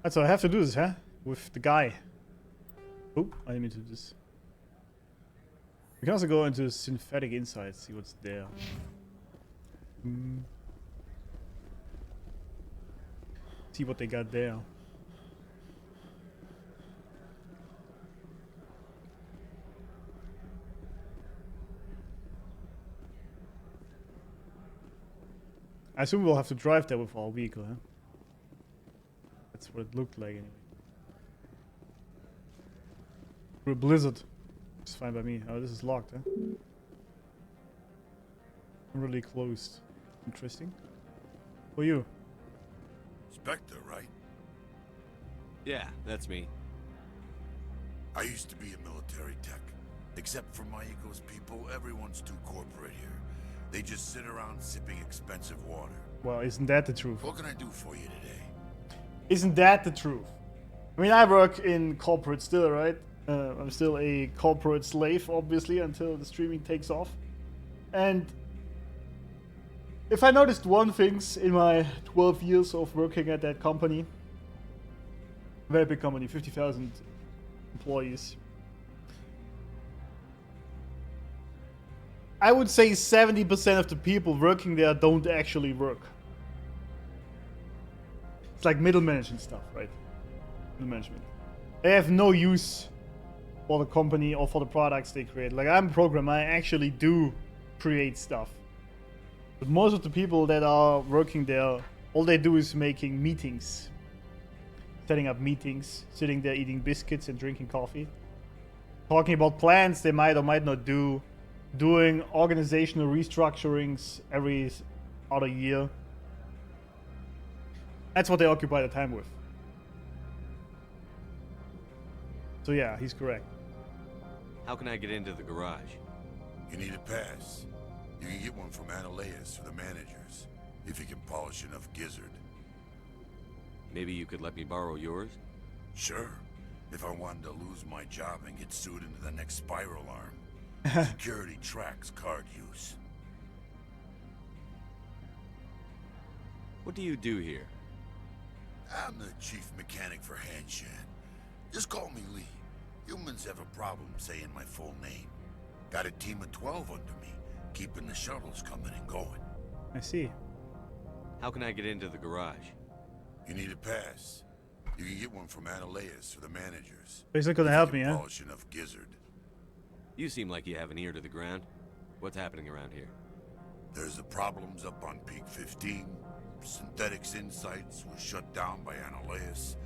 That's what I have to do this, huh? With the guy. Oh, I didn't mean to do this. We can also go into Synthetic Insights, see what's there. See what they got there. I assume we'll have to drive there with our vehicle, huh? That's what it looked like anyway. Through a blizzard. It's fine by me. Oh, this is locked, huh? Really closed. Interesting. Who are you? Spectre, right? Yeah, that's me. I used to be a military tech. Except for my ego's people, everyone's too corporate here. They just sit around sipping expensive water. Well, isn't that the truth? What can I do for you today? Isn't that the truth? I mean, I work in corporate still, right? I'm still a corporate slave, obviously, until the streaming takes off. And if I noticed one thing in my 12 years of working at that company, very big company, 50,000 employees, I would say 70% of the people working there don't actually work. It's like middle management stuff, right? Middle management. They have no use for the company or for the products they create. Like, I'm a programmer, I actually do create stuff. But most of the people that are working there, all they do is making meetings. Setting up meetings, sitting there eating biscuits and drinking coffee. Talking about plans they might or might not do. Doing organizational restructurings every other year. That's what they occupy the time with. So yeah, he's correct. How can I get into the garage? You need a pass. You can get one from Annaleus or the managers, if you can polish enough gizzard. Maybe you could let me borrow yours? Sure. If I wanted to lose my job and get sued into the next spiral arm. Security tracks card use. What do you do here? I'm the chief mechanic for Hanshan. Just call me Lee. Humans have a problem saying my full name. Got a team of 12 under me, keeping the shuttles coming and going. I see. How can I get into the garage? You need a pass. You can get one from Annaleus or the managers. Basically gonna help me, huh? Polish enough gizzard. You seem like you have an ear to the ground. What's happening around here? There's the problems up on Peak 15. Synthetics Insights was shut down by Annaleus.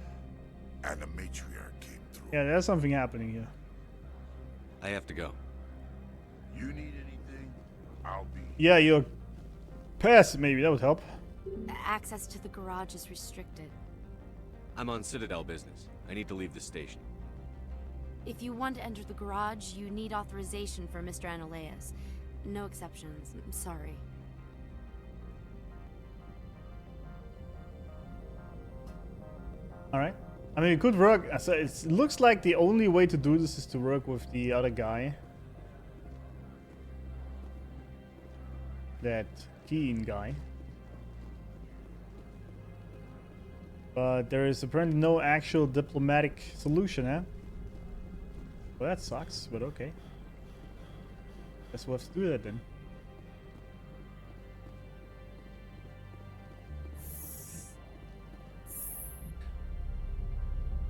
And the matriarch came through. Yeah, there's something happening here. I have to go. You need anything? I'll be... Yeah, your pass, maybe. That would help. Access to the garage is restricted. I'm on Citadel business. I need to leave the station. If you want to enter the garage, you need authorization for Mr. Annaleus. No exceptions. I'm sorry. Alright. I mean, it could work. So it looks like the only way to do this is to work with the other guy. That Keen guy. But there is apparently no actual diplomatic solution, huh? Well, that sucks, but okay. Guess we'll have to do that then.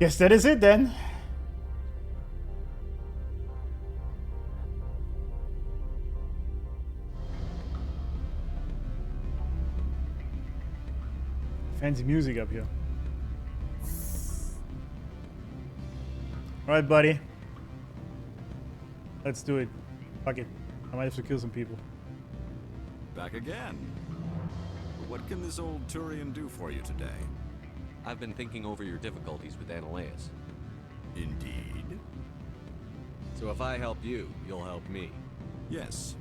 Guess that is it then. Fancy music up here. Alright, buddy. Let's do it. Fuck it. I might have to kill some people. Back again. What can this old Turian do for you today? I've been thinking over your difficulties with Annaleus. Indeed. So if I help you, you'll help me. Yes.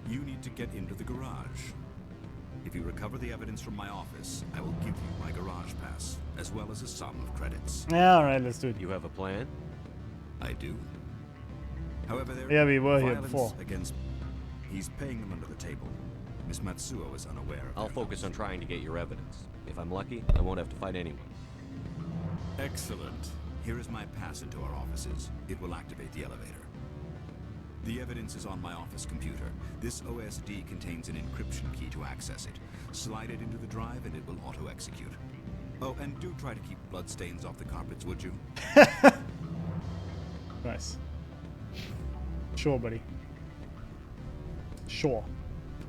You need to get into the garage. If you recover the evidence from my office, I will give you my garage pass, as well as a sum of credits. Yeah, alright, let's do it. You have a plan? I do. However, there yeah, we were here violence before. Against... He's paying them under the table. Miss Matsuo is unaware of I'll focus on trying to get your evidence. If I'm lucky, I won't have to fight anyone. Excellent. Here is my pass into our offices. It will activate the elevator. The evidence is on my office computer. This OSD contains an encryption key to access it. Slide it into the drive and it will auto-execute. Oh, and do try to keep bloodstains off the carpets, would you? Nice. Sure, buddy. Sure.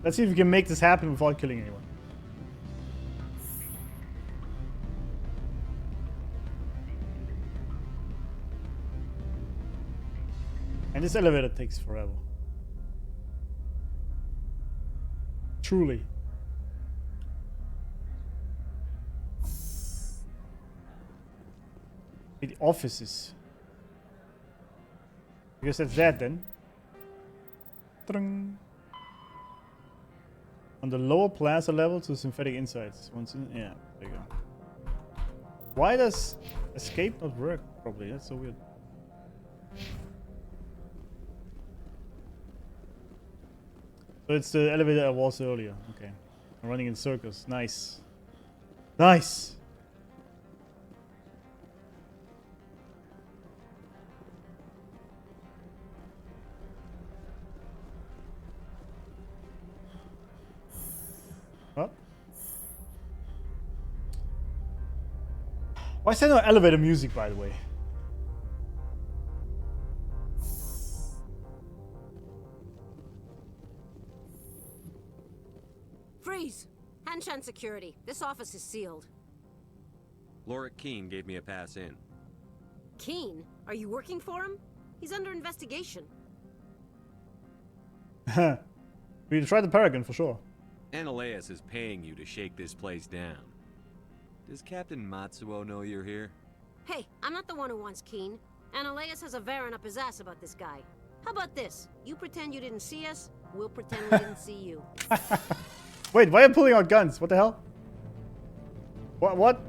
Let's see if we can make this happen without killing anyone. And this elevator takes forever. Truly. The offices. I guess that's that then. Ta-dang. On the lower plaza level to synthetic insights. Once in, yeah, there you go. Why does escape not work properly? That's so weird. So it's the elevator I was earlier. Okay. I'm running in circles. Nice. Nice! What? Why is there no elevator music, by the way? Freeze! Hanshan security. This office is sealed. Lorik Keen gave me a pass in. Keen? Are you working for him? He's under investigation. We tried the Paragon for sure. Annaleus is paying you to shake this place down. Does Captain Matsuo know you're here? Hey, I'm not the one who wants Keen. Analeas has a Varen up his ass about this guy. How about this? You pretend you didn't see us, we'll pretend we didn't see you. Wait, why are you pulling out guns? What the hell? What?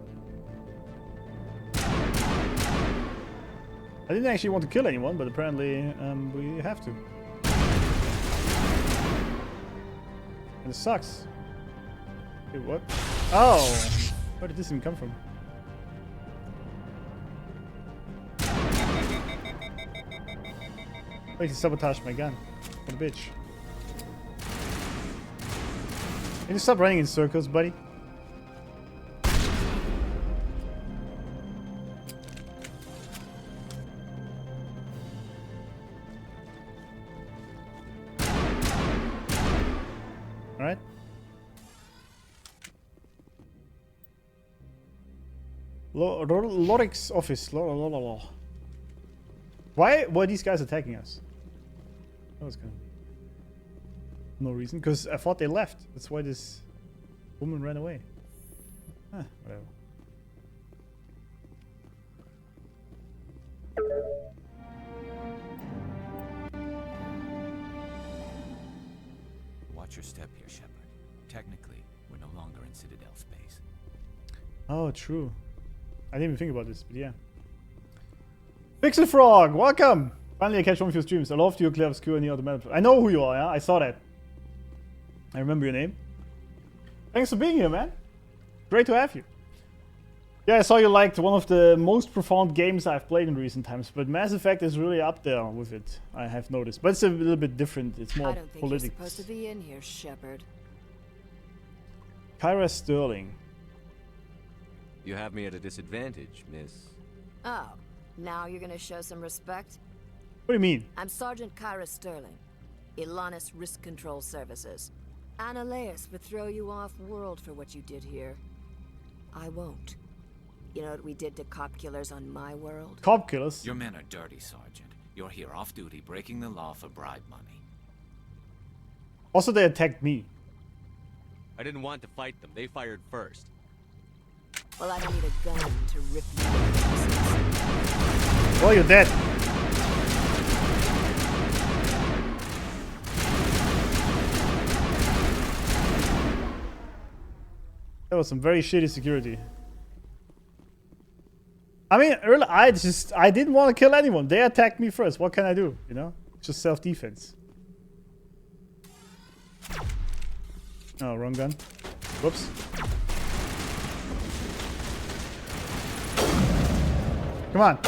I didn't actually want to kill anyone, but apparently we have to. And it sucks. Wait, what? Oh! Where did this even come from? Wait, he sabotaged my gun. What a bitch. Can you stop running in circles, buddy? Alright. Loric's office. Why were these guys attacking us? That was good. No reason, because I thought they left. That's why this woman ran away. Huh, whatever. Watch your step here, Shepard. Technically, we're no longer in Citadel space. Oh, true. I didn't even think about this, but yeah. Pixel Frog, welcome! Finally, I catch one of your streams. I loved your clear obscure near the map. I know who you are, yeah? I saw that. I remember your name. Thanks for being here, man. Great to have you. Yeah, I saw you liked one of the most profound games I've played in recent times, but Mass Effect is really up there with it, I have noticed. But it's a little bit different. It's more I don't think politics. you're supposed to be in here, Shepard. Kyra Sterling. You have me at a disadvantage, miss. Oh, now you're gonna show some respect? What do you mean? I'm Sergeant Kyra Sterling, Ilanis Risk Control Services. Analeas would throw you off world for what you did here. I won't. You know what we did to cop killers on my world? Cop killers? Your men are dirty, Sergeant. You're here off duty, breaking the law for bribe money. Also, they attacked me. I didn't want to fight them. They fired first. Well, I don't need a gun to rip you to pieces. Well, you're dead. That was some very shitty security. I mean, early, I didn't want to kill anyone. They attacked me first. What can I do? You know, just self-defense. Oh, wrong gun. Whoops. Come on.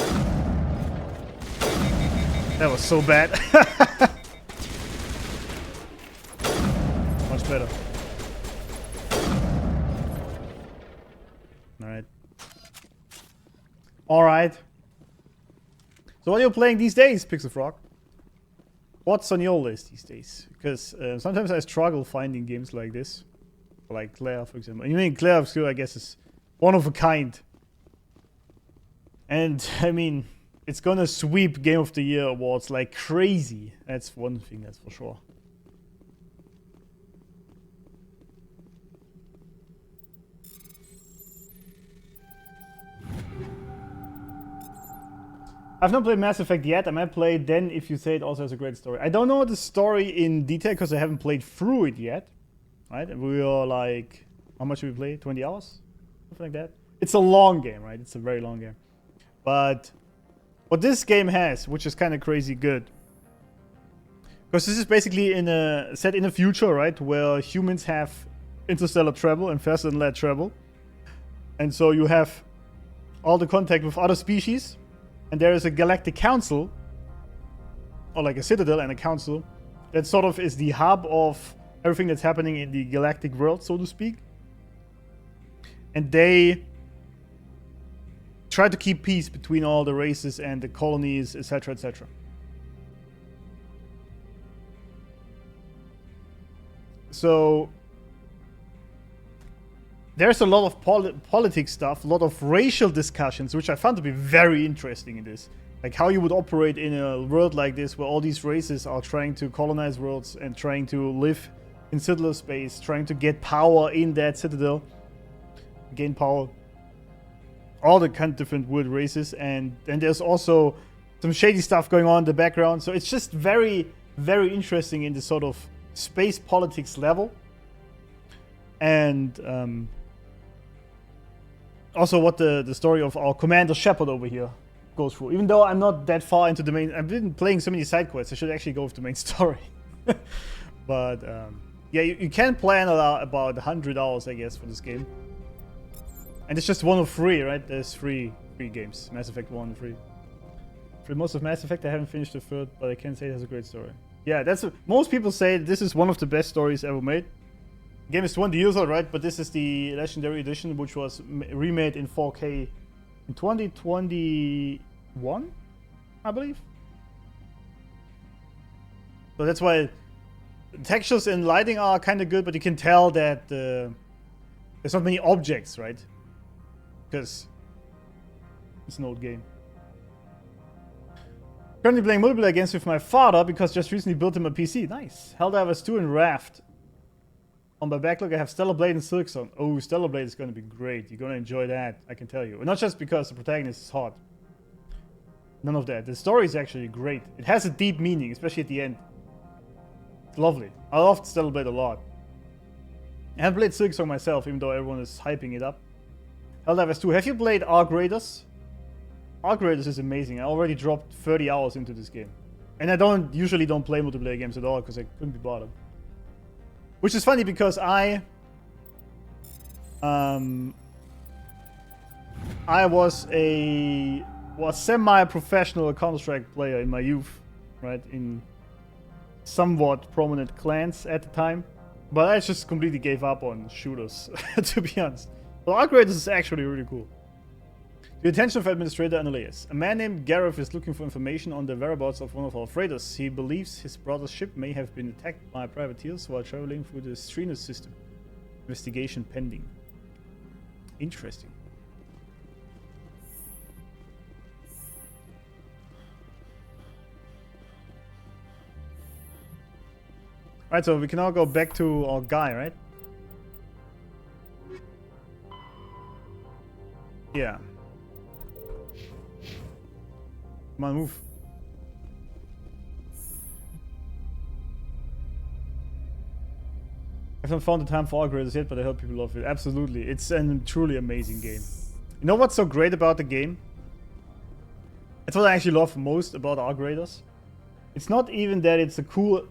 That was so bad. Much better. Alright. Alright. So what are you playing these days, Pixel Frog? What's on your list these days? Because sometimes I struggle finding games like this. Like Claire, for example. You mean Claire Obscure, I guess, is one of a kind. And, I mean, it's gonna sweep Game of the Year awards like crazy. That's one thing, that's for sure. I've not played Mass Effect yet. I might play it then if you say it also has a great story. I don't know the story in detail because I haven't played through it yet. Right? We are like, how much did we play? 20 hours? Something like that. It's a long game, right? It's a very long game. But what this game has, which is kind of crazy good, because this is basically set in a future, right, where humans have interstellar travel and faster than light travel, and so you have all the contact with other species, and there is a galactic council, or like a citadel and a council, that sort of is the hub of everything that's happening in the galactic world, so to speak, and they try to keep peace between all the races and the colonies, etc., etc. So there's a lot of politics stuff, a lot of racial discussions, which I found to be very interesting in this. Like how you would operate in a world like this, where all these races are trying to colonize worlds and trying to live in citadel space, trying to get power in that citadel, gain power. All the kind of different weird races, and then there's also some shady stuff going on in the background. So it's just very, very interesting in the sort of space politics level. And also what the story of our Commander Shepard over here goes through. Even though I'm not that far into the main... I've been playing so many side quests, I should actually go with the main story. But yeah, you can plan about 100 hours, I guess, for this game. And it's just one of 3, right? There's three games. Mass Effect 1 and 3. For most of Mass Effect, I haven't finished the 3rd, but I can say it has a great story. Yeah, most people say this is one of the best stories ever made. The game is 20 years old, right? But this is the Legendary Edition, which was remade in 4K in 2021, I believe. So that's why the textures and lighting are kind of good, but you can tell that there's not many objects, right? Because it's an old game. Currently playing multiplayer games with my father because just recently built him a PC. Nice. Helldivers 2 and Raft. On my backlog I have Stellar Blade and Silksong. Oh, Stellar Blade is going to be great. You're going to enjoy that, I can tell you. And not just because the protagonist is hot. None of that. The story is actually great. It has a deep meaning, especially at the end. It's lovely. I loved Stellar Blade a lot. I haven't played Silksong myself, even though everyone is hyping it up. Helldivers 2. Have you played Arc Raiders? Arc Raiders is amazing. I already dropped 30 hours into this game. And I usually don't play multiplayer games at all because I couldn't be bothered. Which is funny because I was a semi-professional Counter-Strike player in my youth, right? In somewhat prominent clans at the time. But I just completely gave up on shooters, to be honest. But Arc Raiders is actually really cool. The attention of Administrator Annihilus. A man named Gareth is looking for information on the whereabouts of one of our freighters. He believes his brother's ship may have been attacked by privateers while traveling through the Strenus system. Investigation pending. Interesting. Right, so we can now go back to our guy, right? Yeah. Come on, move. I haven't found the time for Arc Raiders yet, but I hope people love it. Absolutely. It's a truly amazing game. You know what's so great about the game? That's what I actually love most about Arc Raiders. It's not even that it's a cool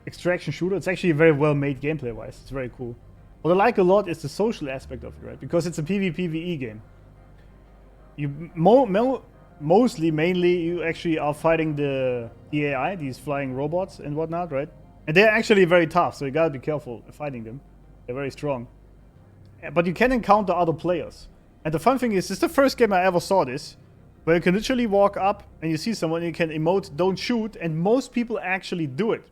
extraction shooter. It's actually very well made gameplay-wise. It's very cool. What I like a lot is the social aspect of it, right? Because it's a PvPvE game. You mainly you actually are fighting the AI, these flying robots and whatnot, right? And they're actually very tough, so you gotta be careful fighting them. They're very strong. But you can encounter other players. And the fun thing is, this is the first game I ever saw this, where you can literally walk up and you see someone, you can emote, don't shoot, and most people actually do it.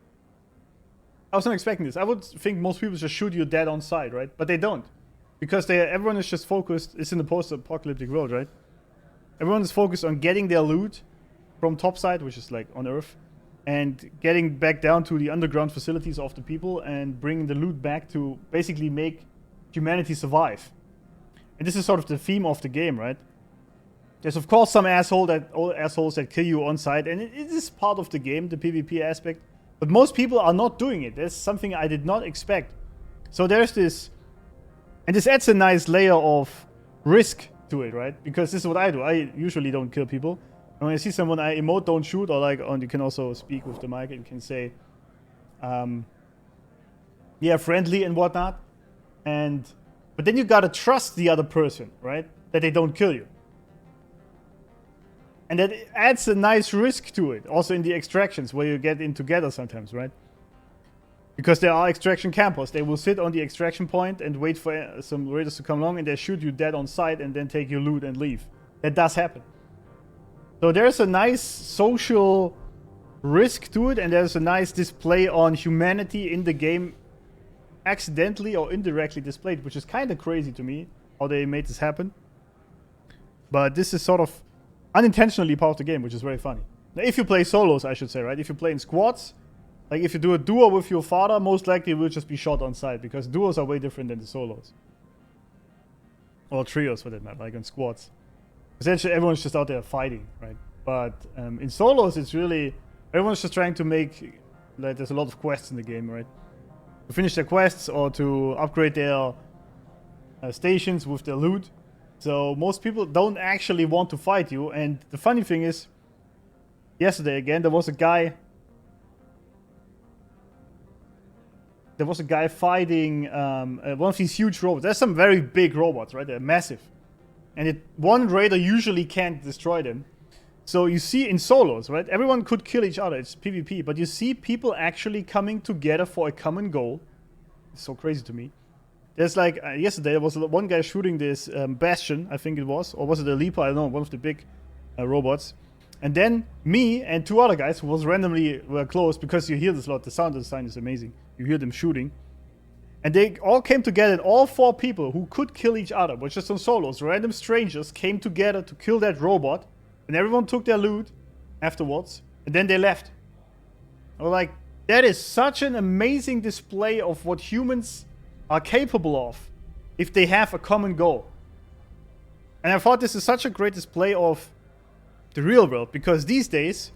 I was not expecting this. I would think most people just shoot you dead on sight, right? But they don't. Because everyone is just focused, it's in the post-apocalyptic world, right? Everyone is focused on getting their loot from topside, which is like on Earth, and getting back down to the underground facilities of the people and bringing the loot back to basically make humanity survive. And this is sort of the theme of the game, right? There's of course some assholes that kill you on site, and it is part of the game, the PvP aspect. But most people are not doing it. That's something I did not expect. So there's this, and this adds a nice layer of risk to it, right? Because this is what I do. I usually don't kill people. And when I see someone, I emote, don't shoot, or like, you can also speak with the mic and you can say, yeah, friendly and whatnot. But then you gotta trust the other person, right? That they don't kill you. And that adds a nice risk to it. Also in the extractions where you get in together sometimes, right? Because there are extraction campers. They will sit on the extraction point and wait for some raiders to come along and they shoot you dead on sight and then take your loot and leave. That does happen. So there's a nice social risk to it, and there's a nice display on humanity in the game, accidentally or indirectly displayed, which is kind of crazy to me, how they made this happen. But this is sort of unintentionally part of the game, which is very funny. Now, if you play solos, I should say, right? If you play in squads, like if you do a duo with your father, most likely you will just be shot on sight, because duos are way different than the solos. Or trios for that matter, like in squads. Essentially everyone's just out there fighting, right? But in solos, it's really everyone's just trying to make like there's a lot of quests in the game, right? To finish their quests or to upgrade their stations with their loot. So most people don't actually want to fight you. And the funny thing is, yesterday again, there was a guy fighting one of these huge robots. There's some very big robots, right? They're massive. And one raider usually can't destroy them. So you see in solos, right? Everyone could kill each other. It's PvP. But you see people actually coming together for a common goal. It's so crazy to me. There's like, yesterday there was one guy shooting this Bastion, I think it was. Or was it a Leaper? I don't know. One of the big robots. And then me and two other guys who were close, because you hear this a lot. The sound design is amazing. You hear them shooting. And they all came together, and all 4 people who could kill each other, but just on solos, random strangers, came together to kill that robot. And everyone took their loot afterwards. And then they left. I was like, that is such an amazing display of what humans are capable of if they have a common goal. And I thought this is such a great display of the real world, because these days,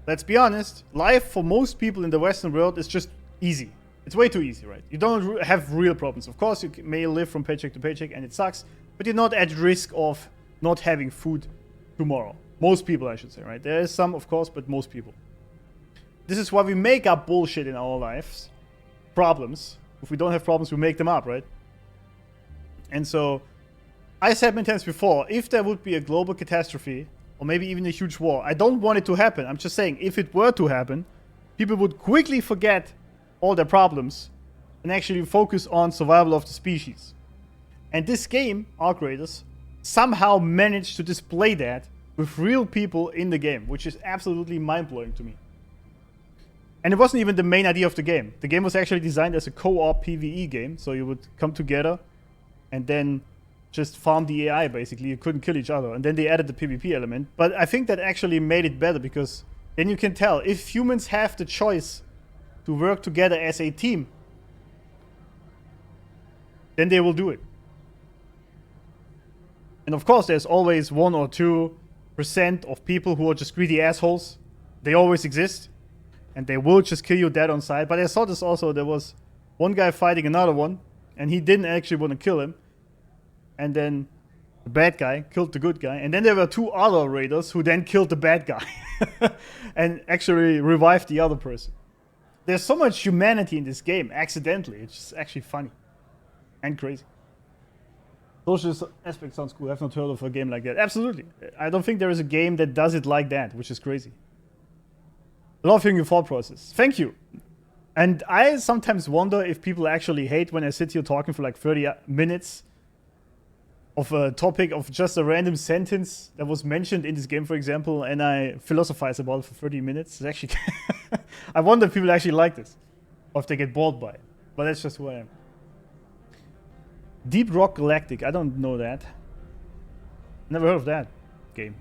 let's be honest, life for most people in the Western world is just easy. It's way too easy, right? You don't have real problems. Of course, you may live from paycheck to paycheck and it sucks, but you're not at risk of not having food tomorrow. Most people, I should say, right? There is some, of course, but most people. This is why we make up bullshit in our lives. Problems. If we don't have problems, we make them up, right? And so, I said many times before, if there would be a global catastrophe, or maybe even a huge war, I don't want it to happen. I'm just saying, if it were to happen, people would quickly forget all their problems and actually focus on survival of the species. And this game, Arc Raiders, somehow managed to display that with real people in the game, which is absolutely mind-blowing to me. And it wasn't even the main idea of the game. The game was actually designed as a co-op PvE game, so you would come together and then just farm the AI, basically. You couldn't kill each other. And then they added the PvP element. But I think that actually made it better, because then you can tell if humans have the choice to work together as a team, then they will do it. And of course, there's always 1 or 2% of people who are just greedy assholes. They always exist. And they will just kill you dead on sight. But I saw this also. There was one guy fighting another one, and he didn't actually want to kill him. And then the bad guy killed the good guy. And then there were 2 other raiders who then killed the bad guy. And actually revived the other person. There's so much humanity in this game, accidentally. It's just actually funny. And crazy. Social aspect sounds cool. I've not heard of a game like that. Absolutely. I don't think there is a game that does it like that, which is crazy. I love hearing your thought process. Thank you. And I sometimes wonder if people actually hate when I sit here talking for like 30 minutes of a topic of just a random sentence that was mentioned in this game, for example, and I philosophize about it for 30 minutes. It's actually I wonder if people actually like this, or if they get bored by it. But that's just who I am. Deep Rock Galactic. I don't know that. Never heard of that game.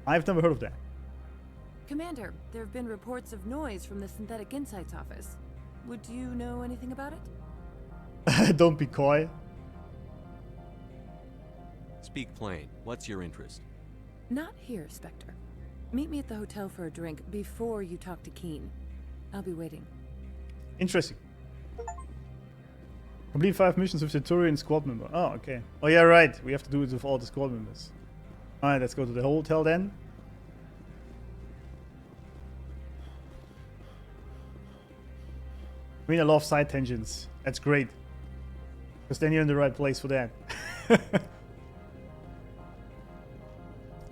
I've never heard of that. Commander, there have been reports of noise from the Synthetic Insights office. Would you know anything about it? Don't be coy. Speak plain. What's your interest? Not here, Spectre. Meet me at the hotel for a drink before you talk to Keen. I'll be waiting. Interesting. Complete 5 missions with the Turian squad member. Oh, okay. Oh, yeah, right. We have to do it with all the squad members. Alright, let's go to the hotel then. I mean, I love side tangents. That's great. Because then you're in the right place for that.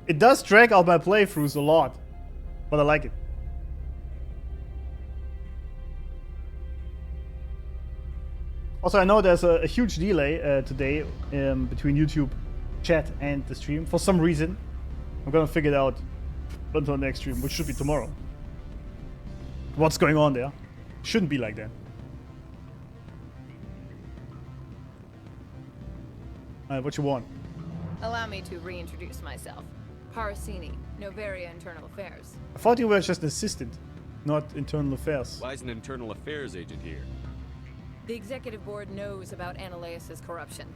It does drag out my playthroughs a lot. But I like it. Also, I know there's a huge delay today between YouTube chat and the stream. For some reason, I'm gonna figure it out until the next stream, which should be tomorrow. What's going on there? Shouldn't be like that. What you want? Allow me to reintroduce myself. Parasini, Noveria Internal Affairs. I thought you were just an assistant, not internal affairs. Why is an internal affairs agent here? The executive board knows about Annaleis's corruption.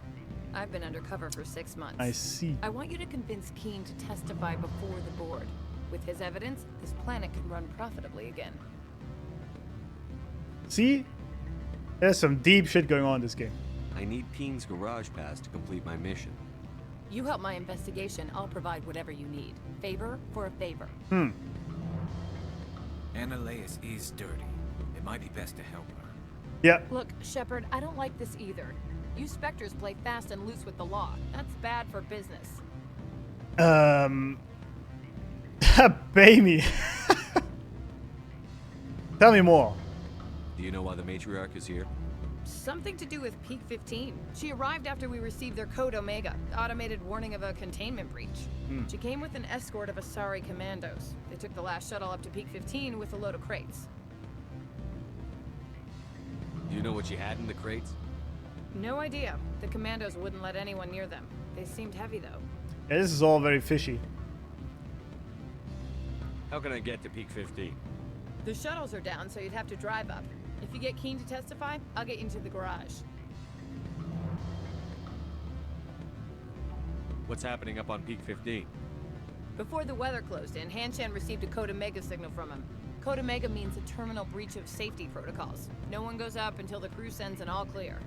I've been undercover for 6 months. I see. I want you to convince Keene to testify before the board. With his evidence, this planet can run profitably again. See? There's some deep shit going on in this game. I need Keene's garage pass to complete my mission. You help my investigation, I'll provide whatever you need. Favor for a favor. Annaleas is dirty. It might be best to help her. Yeah. Look, Shepard, I don't like this either. You Spectres play fast and loose with the law. That's bad for business. Pay me. Tell me more. Do you know why the matriarch is here? Something to do with Peak 15. She arrived after we received their Code Omega, automated warning of a containment breach. She came with an escort of Asari commandos. They took the last shuttle up to Peak 15 with a load of crates. Do you know what she had in the crates? No idea. The commandos wouldn't let anyone near them. They seemed heavy, though. Yeah, this is all very fishy. How can I get to Peak 15? The shuttles are down, so you'd have to drive up. If you get Keene to testify, I'll get you into the garage. What's happening up on Peak 15? Before the weather closed in, Hanshan received a Code Omega signal from him. Code Omega means a terminal breach of safety protocols. No one goes up until the crew sends an all clear.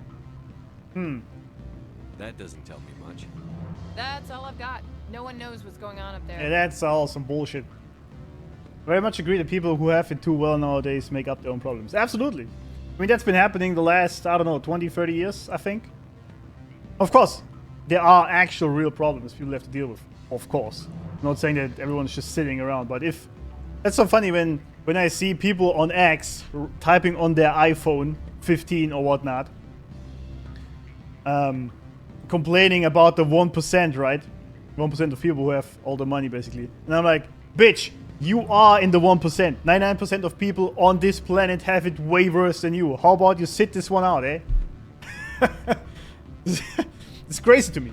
That doesn't tell me much. That's all I've got. No one knows what's going on up there. Yeah, that's all some bullshit. Very much agree that people who have it too well nowadays make up their own problems. Absolutely. I mean, that's been happening the last, I don't know, 20, 30 years, I think. Of course, there are actual real problems people have to deal with. Of course. I'm not saying that everyone's just sitting around, but if... That's so funny when I see people on X typing on their iPhone 15 or whatnot, complaining about the 1%, right? 1% of people who have all the money, basically. And I'm like, bitch, you are in the 1%. 99% of people on this planet have it way worse than you. How about you sit this one out, eh? It's crazy to me.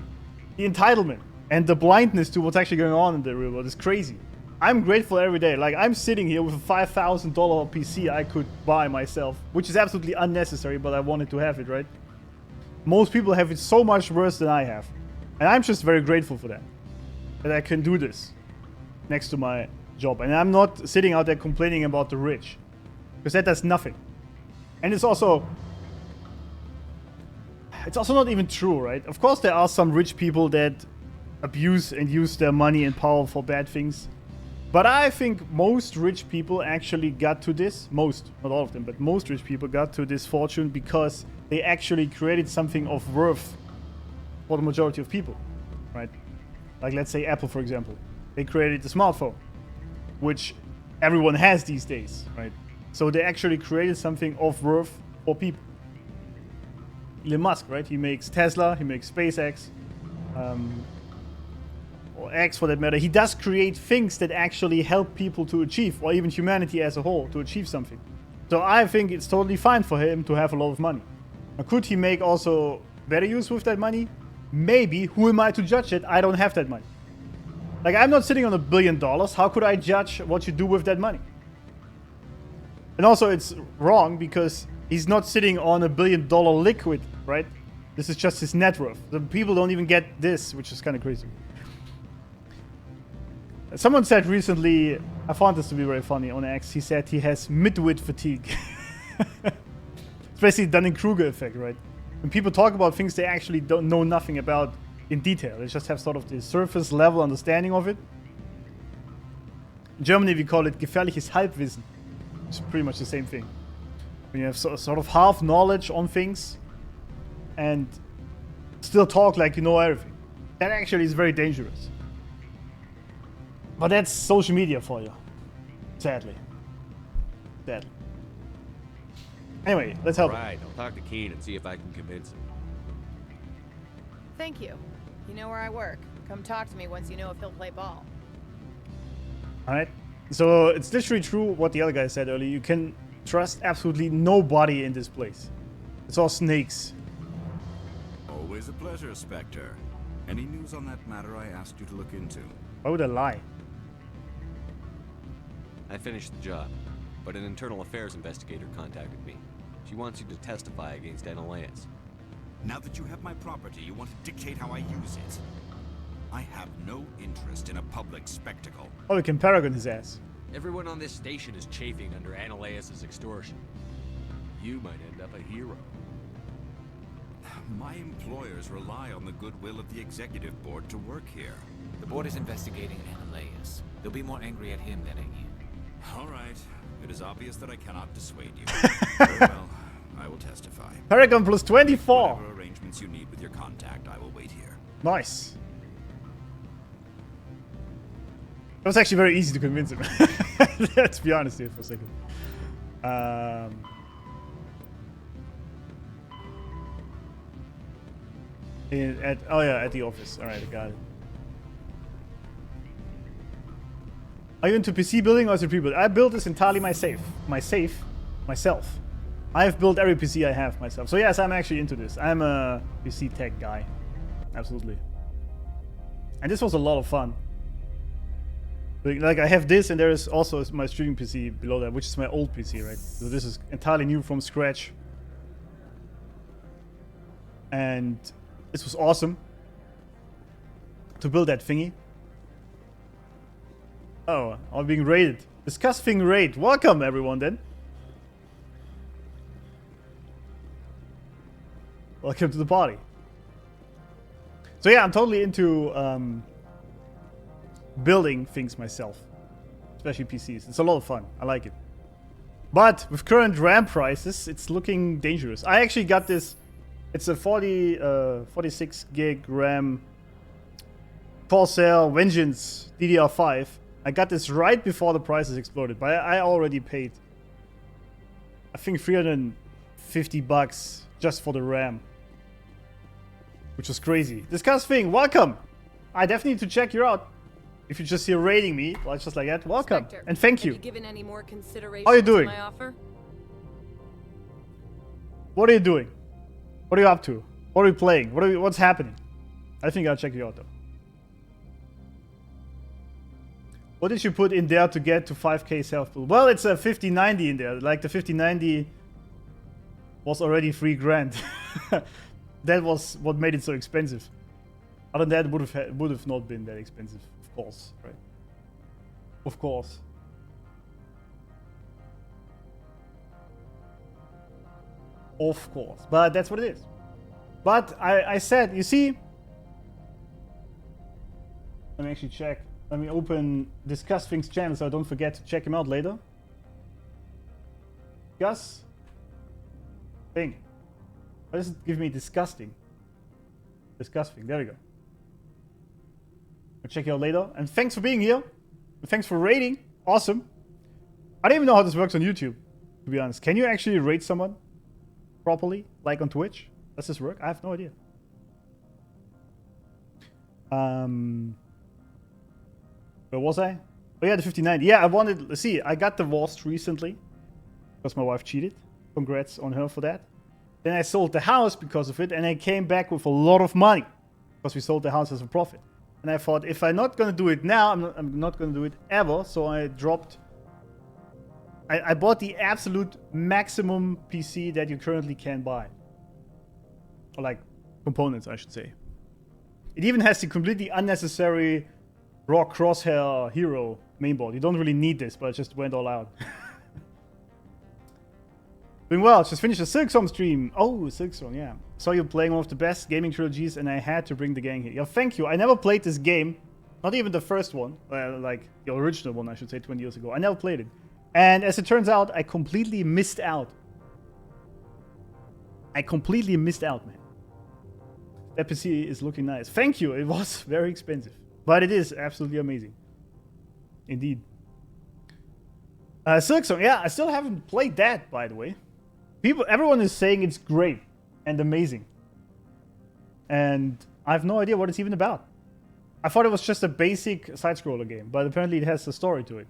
The entitlement and the blindness to what's actually going on in the real world is crazy. I'm grateful every day. Like, I'm sitting here with a $5,000 PC I could buy myself, which is absolutely unnecessary, but I wanted to have it, right? Most people have it so much worse than I have. And I'm just very grateful for that. That I can do this next to my job. And I'm not sitting out there complaining about the rich. Because that does nothing. And it's also not even true, right? Of course there are some rich people that abuse and use their money and power for bad things. But I think most rich people actually got to this. Most, not all of them, but most rich people got to this fortune because they actually created something of worth for the majority of people, right? Like, let's say Apple, for example. They created the smartphone, which everyone has these days, right? So they actually created something of worth for people. Elon Musk, right? He makes Tesla, he makes SpaceX, or X for that matter. He does create things that actually help people to achieve, or even humanity as a whole, to achieve something. So I think it's totally fine for him to have a lot of money. Now, could he make also better use with that money? Maybe. Who am I to judge it? I don't have that money. Like, I'm not sitting on $1 billion. How could I judge what you do with that money? And also, it's wrong because he's not sitting on $1 billion liquid, right? This is just his net worth. The people don't even get this, which is kind of crazy. Someone said recently, I found this to be very funny on X, he said he has midwit fatigue. It's basically Dunning-Kruger effect, right? When people talk about things they actually don't know nothing about in detail. They just have sort of the surface level understanding of it. In Germany we call it gefährliches Halbwissen. It's pretty much the same thing. When you have sort of half knowledge on things and still talk like you know everything. That actually is very dangerous. But that's social media for you. Sadly. Sadly. Anyway, let's help him. Right, I'll talk to Keene and see if I can convince him. Thank you. You know where I work. Come talk to me once you know if he'll play ball. Alright. So it's literally true what the other guy said earlier. You can trust absolutely nobody in this place. It's all snakes. Always a pleasure, Spectre. Any news on that matter I asked you to look into? Why would I lie? I finished the job, but an internal affairs investigator contacted me. She wants you to testify against Annaleas. Now that you have my property, you want to dictate how I use it. I have no interest in a public spectacle. Oh, we can paragon his ass. Everyone on this station is chafing under Analaeus' extortion. You might end up a hero. My employers rely on the goodwill of the executive board to work here. The board is investigating Analaeus. They'll be more angry at him than at you. All right. It is obvious that I cannot dissuade you. Very well. I will testify. Paragon plus 24. Whatever arrangements you need with your contact, I will wait here. Nice. It was actually very easy to convince him. Let's be honest here for a second. At the office. All right, I got it. Are you into PC building or is it pre-built? I built this entirely myself. I have built every PC I have myself. So yes, I'm actually into this. I'm a PC tech guy. Absolutely. And this was a lot of fun. Like I have this and there is also my streaming PC below that, which is my old PC, right? So this is entirely new from scratch. And this was awesome to build that thingy. Oh, I'm being raided. Discuss thing raid. Welcome everyone then. Welcome to the party. So yeah, I'm totally into building things myself, especially PCs. It's a lot of fun. I like it. But with current RAM prices, it's looking dangerous. I actually got this. It's a 46 gig RAM Corsair Vengeance DDR5. I got this right before the prices exploded, but I already paid, I think, $350 just for the RAM, which was crazy. Discuss thing, welcome. I definitely need to check you out. If you're just here raiding me, well, it's just like that. Welcome Spectre, and thank you. Have you given any more consideration How are you doing? to my offer? What are you doing? What are you up to? What are we playing? What's happening? I think I'll check you out though. What did you put in there to get to 5k self-build? Well, it's a 5090 in there. Like the 5090 was already $3,000. That was what made it so expensive. Other than that, it would have not been that expensive, of course, right? Of course. Of course. But that's what it is. But I said, you see, let me actually check. Let me open Discuss Things channel so I don't forget to check him out later. Gus? Thing. Why does it give me disgusting? Disgusting. There we go. I'll check you out later. And thanks for being here. And thanks for rating. Awesome. I don't even know how this works on YouTube, to be honest. Can you actually rate someone properly, like on Twitch? Does this work? I have no idea. Where was I? Oh yeah, the 59. Yeah, I wanted... Let's see, I got divorced recently because my wife cheated. Congrats on her for that. Then I sold the house because of it, and I came back with a lot of money because we sold the house as a profit. And I thought, if I'm not going to do it now, I'm not going to do it ever. So I dropped... I bought the absolute maximum PC that you currently can buy. Or like, components, I should say. It even has the completely unnecessary raw crosshair hero mainboard. You don't really need this, but I just went all out. Doing well, just finished a Silksong stream. Oh, Silksong, yeah. Saw you playing one of the best gaming trilogies and I had to bring the gang here. Yeah, thank you. I never played this game. Not even the first one. Like, the original one, I should say, 20 years ago. I never played it. And as it turns out, I completely missed out. I completely missed out, man. That PC is looking nice. Thank you. It was very expensive. But it is absolutely amazing. Indeed. Silksong, yeah, I still haven't played that, by the way. Everyone is saying it's great and amazing. And I have no idea what it's even about. I thought it was just a basic side-scroller game, but apparently it has a story to it.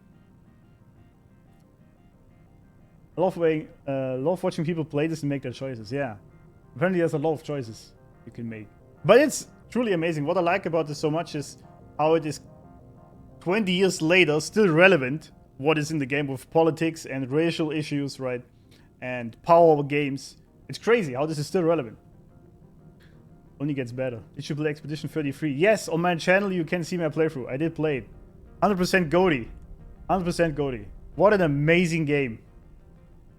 I love watching people play this and make their choices, yeah. Apparently there's a lot of choices you can make. But it's truly amazing. What I like about this so much is how it is 20 years later still relevant, what is in the game with politics and racial issues, right? And power games. It's crazy how this is still relevant. Only gets better. Did you play Expedition 33? Yes, on my channel you can see my playthrough. I did play it. 100% Goaty. 100% Goaty. What an amazing game.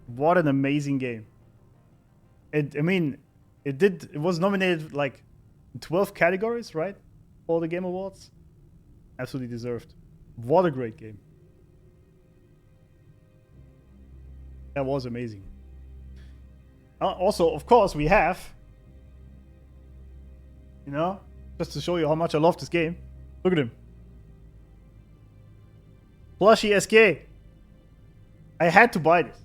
What an amazing game. It was nominated like 12 categories, right? For the Game Awards. Absolutely deserved. What a great game. That was amazing. Also, of course, we have, you know, just to show you how much I love this game. Look at him. Plushy SK. I had to buy this.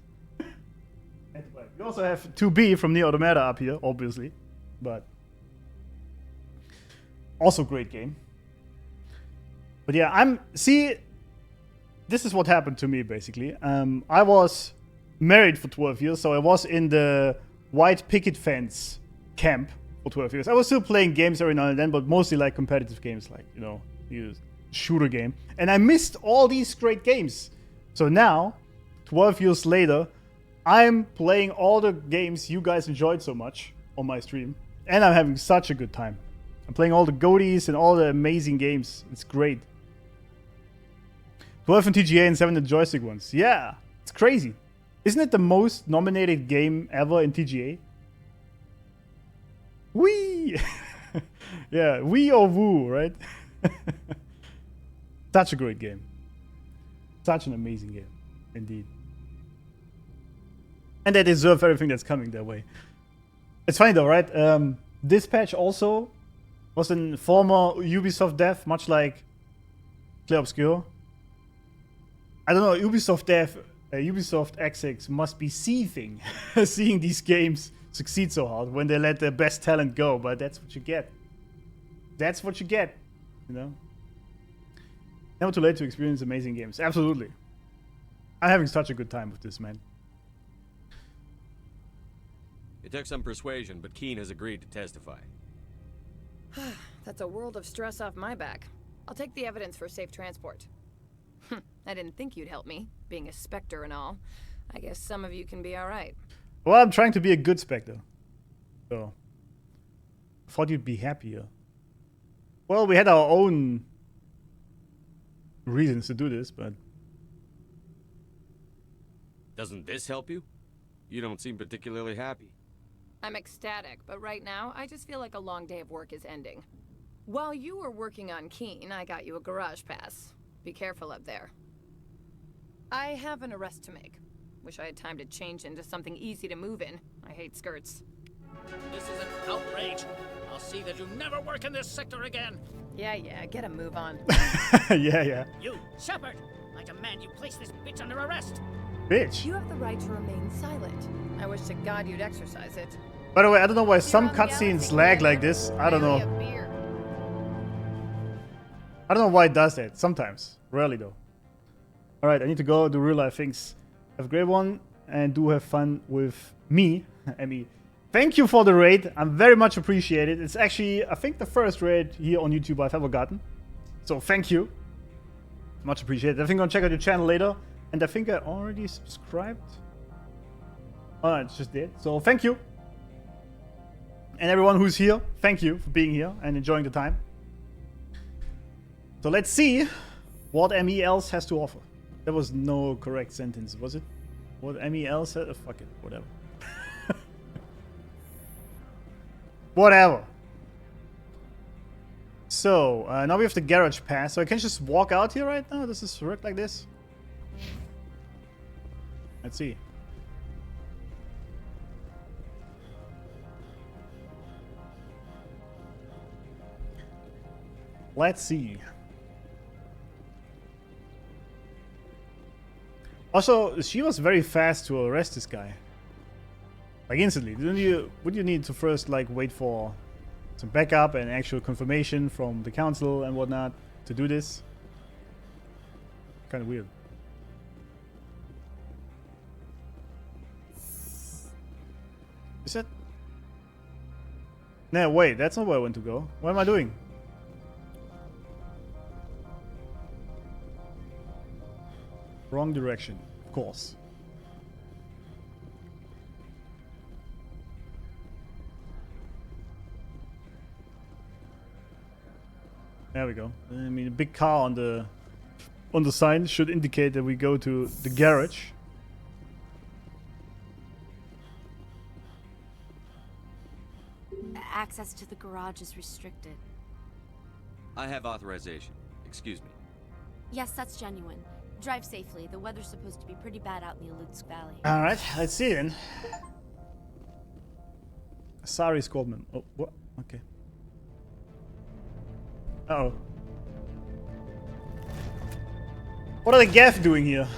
We also have 2B from Neo Automata up here, obviously. But also great game. But yeah, this is what happened to me, basically. I was married for 12 years, so I was in the white picket fence camp for 12 years. I was still playing games every now and then, but mostly like competitive games, like, you know, shooter game. And I missed all these great games. So now, 12 years later, I'm playing all the games you guys enjoyed so much on my stream. And I'm having such a good time. I'm playing all the goaties and all the amazing games. It's great. 12 in TGA and 7 the joystick ones. Yeah, it's crazy. Isn't it the most nominated game ever in TGA? Wee! Yeah, Wii or Woo, right? Such a great game. Such an amazing game, indeed. And they deserve everything that's coming their way. It's funny though, right? This patch also was in former Ubisoft dev, much like Clear Obscure. I don't know, Ubisoft dev, Ubisoft execs must be seething seeing these games succeed so hard when they let their best talent go, but that's what you get. That's what you get, you know? Never too late to experience amazing games. Absolutely. I'm having such a good time with this, man. It took some persuasion, but Keen has agreed to testify. That's a world of stress off my back. I'll take the evidence for safe transport. I didn't think you'd help me, being a Spectre and all. I guess some of you can be alright. Well, I'm trying to be a good Spectre. So, I thought you'd be happier. Well, we had our own reasons to do this, but... Doesn't this help you? You don't seem particularly happy. I'm ecstatic, but right now, I just feel like a long day of work is ending. While you were working on Keen, I got you a garage pass. Be careful up there. I have an arrest to make. Wish I had time to change into something easy to move in. I hate skirts. This is an outrage. I'll see that you never work in this sector again. Yeah, get a move on. Yeah. You, Shepard! I demand you place this bitch under arrest. Bitch. You have the right to remain silent. I wish to God you'd exercise it. By the way, I don't know why some cutscenes lag like this. I don't know. I don't know why it does that. Sometimes. Rarely, though. Alright, I need to go do real life things. Have a great one, and do have fun with me, Emmy. Thank you for the raid. I'm very much appreciated. It's actually, I think, the first raid here on YouTube I've ever gotten. So, thank you. Much appreciated. I think I'm gonna check out your channel later. And I think I already subscribed. Oh, I just did. So, thank you. And everyone who's here, thank you for being here and enjoying the time. So let's see what ME else has to offer. There was no correct sentence, was it? What ME else has? Oh, fuck it, whatever. Whatever. So, now we have the garage pass. So I can just walk out here right now? Does this work like this? Let's see. Let's see. Also, she was very fast to arrest this guy. Like instantly. Would you need to first like wait for some backup and actual confirmation from the council and whatnot to do this? Kind of weird. Is that? No, wait, that's not where I want to go. What am I doing? Wrong direction, of course. There we go. I mean, a big car on the sign should indicate that we go to the garage. Access to the garage is restricted. I have authorization. Excuse me. Yes, that's genuine. Drive safely. The weather's supposed to be pretty bad out in the Alutsk Valley. Alright, let's see then. Sorry, Scoldman. Oh, what? Okay. Uh-oh. What are the Gaff doing here?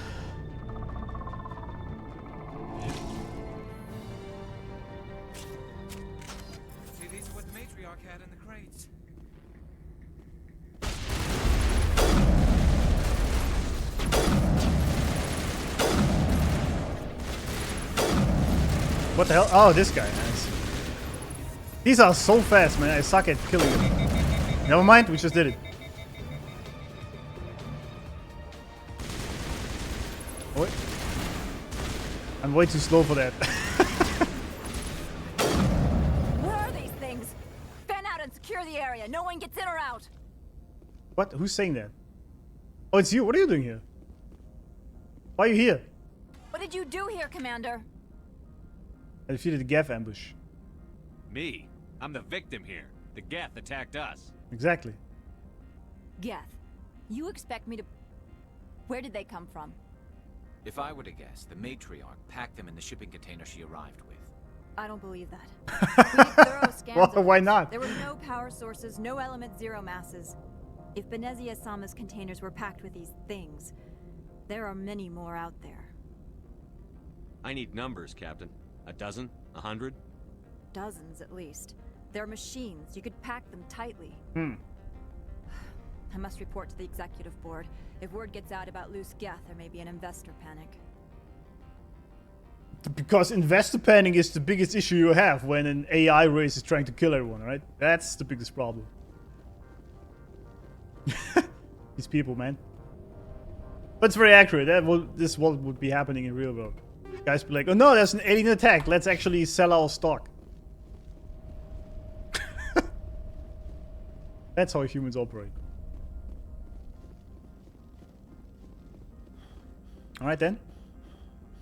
See, these are what the matriarch had in the crates. What the hell? Oh, this guy. Nice. These are so fast, man. I suck at killing them. Never mind, we just did it. Wait. I'm way too slow for that. What are these things? Fan out and secure the area. No one gets in or out. What? Who's saying that? Oh, it's you. What are you doing here? Why are you here? What did you do here, Commander? I defeated the Gaff ambush. Me? I'm the victim here. The Geth attacked us. Exactly. Geth, you expect me to... Where did they come from? If I were to guess, the matriarch packed them in the shipping container she arrived with. I don't believe that. We did thorough scans Well, of why this. not? There were no power sources, no element zero masses. If Benezia-sama's containers were packed with these things, there are many more out there. I need numbers, Captain. A dozen? 100? Dozens, at least. They're machines. You could pack them tightly. I must report to the executive board. If word gets out about loose Geth, there may be an investor panic. Because investor panic is the biggest issue you have when an AI race is trying to kill everyone, right? That's the biggest problem. These people, man. But it's very accurate. This is what would be happening in real world. Guys be like, oh no, there's an alien attack. Let's actually sell our stock. That's how humans operate. Alright then.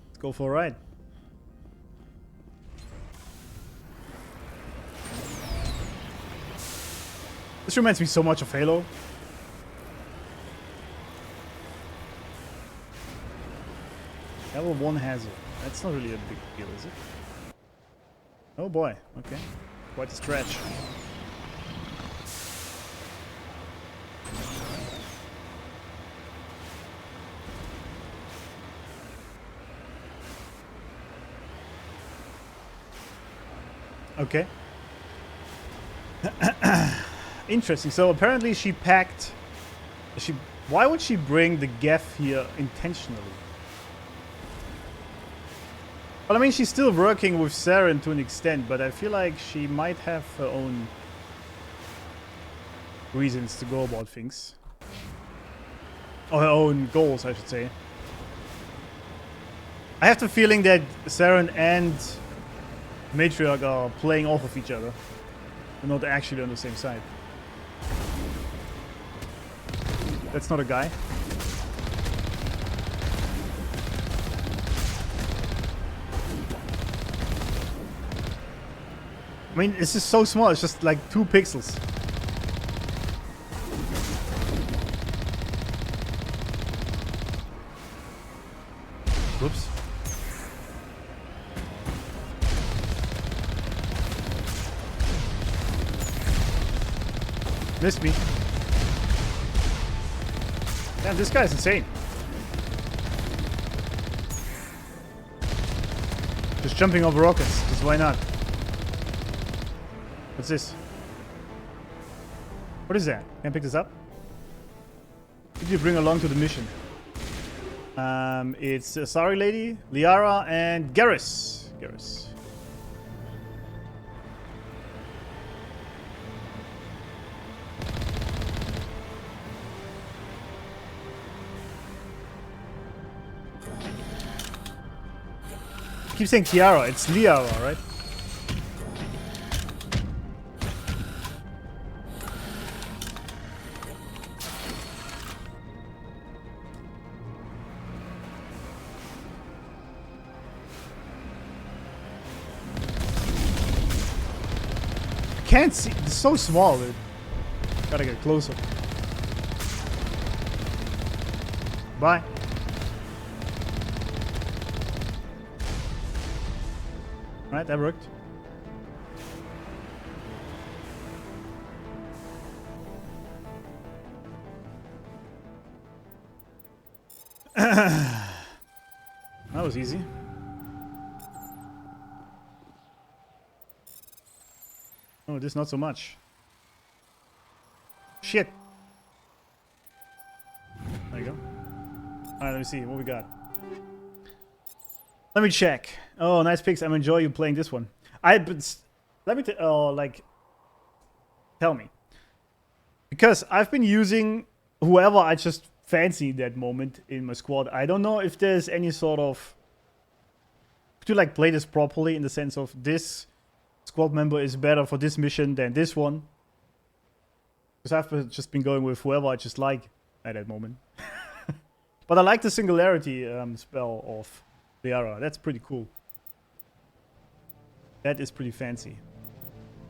Let's go for a ride. This reminds me so much of Halo. Level 1 hazard. That's not really a big deal, is it? Oh boy, okay. Quite a stretch. Okay. Interesting. So apparently she packed... Why would she bring the Geth here intentionally? Well, I mean, she's still working with Saren to an extent, but I feel like she might have her own reasons to go about things. Or her own goals, I should say. I have the feeling that Saren and Matriarch are playing off of each other. They're not actually on the same side. That's not a guy. I mean, this is so small, it's just like 2 pixels. Whoops. Missed me. Damn, this guy's insane. Just jumping over rockets, because why not? What's this? What is that? Can I pick this up? Who did you bring along to the mission? It's Asari Lady, Liara, and Garrus. Garrus. I keep saying Kiara, it's Liara, right? can't see. It's so small, dude. Gotta get closer. Bye. Alright, that worked. That was easy. Oh, this not so much. Shit. There you go. Alright, let me see what we got. Let me check. Oh, nice picks. I'm enjoying you playing this one. Let me tell me. Because I've been using whoever I just fancy that moment in my squad. I don't know if there's any sort of to like play this properly in the sense of this squad member is better for this mission than this one. Because I've just been going with whoever I just like at that moment. But I like the singularity spell of Liara. That's pretty cool. That is pretty fancy.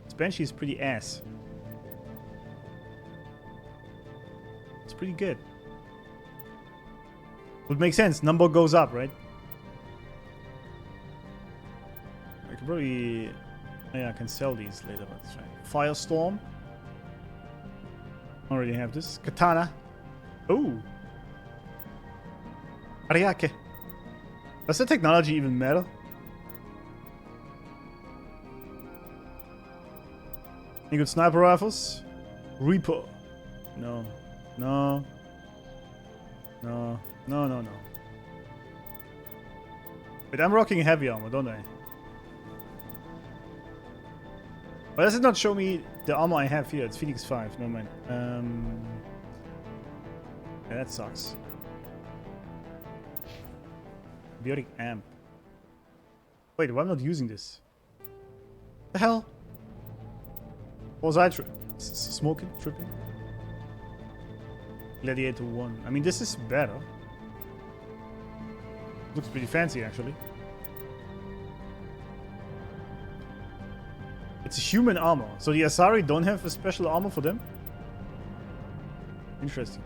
This Banshee is pretty ass. It's pretty good. Would make sense. Number goes up, right? I could probably... Yeah, I can sell these later, but that's right. Firestorm. Already have this. Katana. Ooh. Ariake. Does the technology even matter? Any good sniper rifles? Reaper. No. No. No. No, no, no. Wait, I'm rocking heavy armor, don't I? Why does it not show me the armor I have here? It's Phoenix 5, no mind. Yeah, that sucks. Biotic amp. Wait, why am I not using this? The hell? What was I smoking? Tripping? Gladiator 1. I mean, this is better. Looks pretty fancy, actually. It's a human armor. So the Asari don't have a special armor for them? Interesting.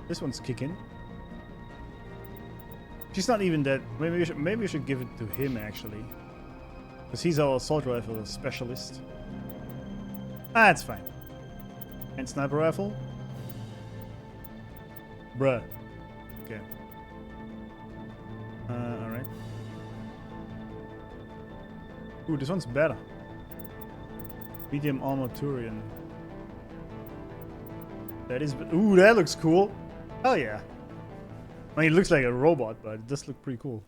This one's kicking. She's not even that. Maybe we should give it to him, actually. Because he's our assault rifle specialist. Ah, it's fine. And sniper rifle? Bruh. Okay. Alright. Ooh, this one's better. Medium armor Turian. That is... Ooh, that looks cool. Hell yeah. I mean, it looks like a robot, but it does look pretty cool.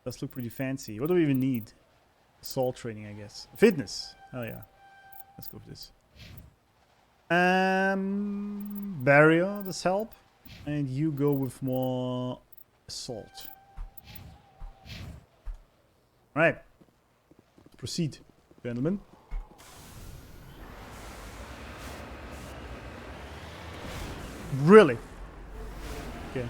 Does look pretty fancy. What do we even need? Assault training, I guess. Fitness. Oh yeah. Let's go for this. Barrier, does help. And you go with more assault. Alright. Proceed, gentlemen. Really? Okay.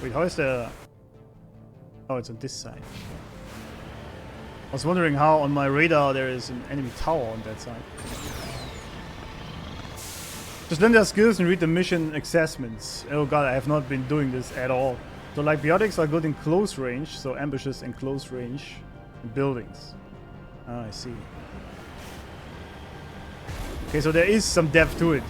Wait, how is the... Oh, it's on this side. I was wondering how on my radar there is an enemy tower on that side. Just learn their skills and read the mission assessments. Oh god, I have not been doing this at all. So like biotics are good in close range, so ambushes in close range and buildings. Ah, I see. Okay, so there is some depth to it.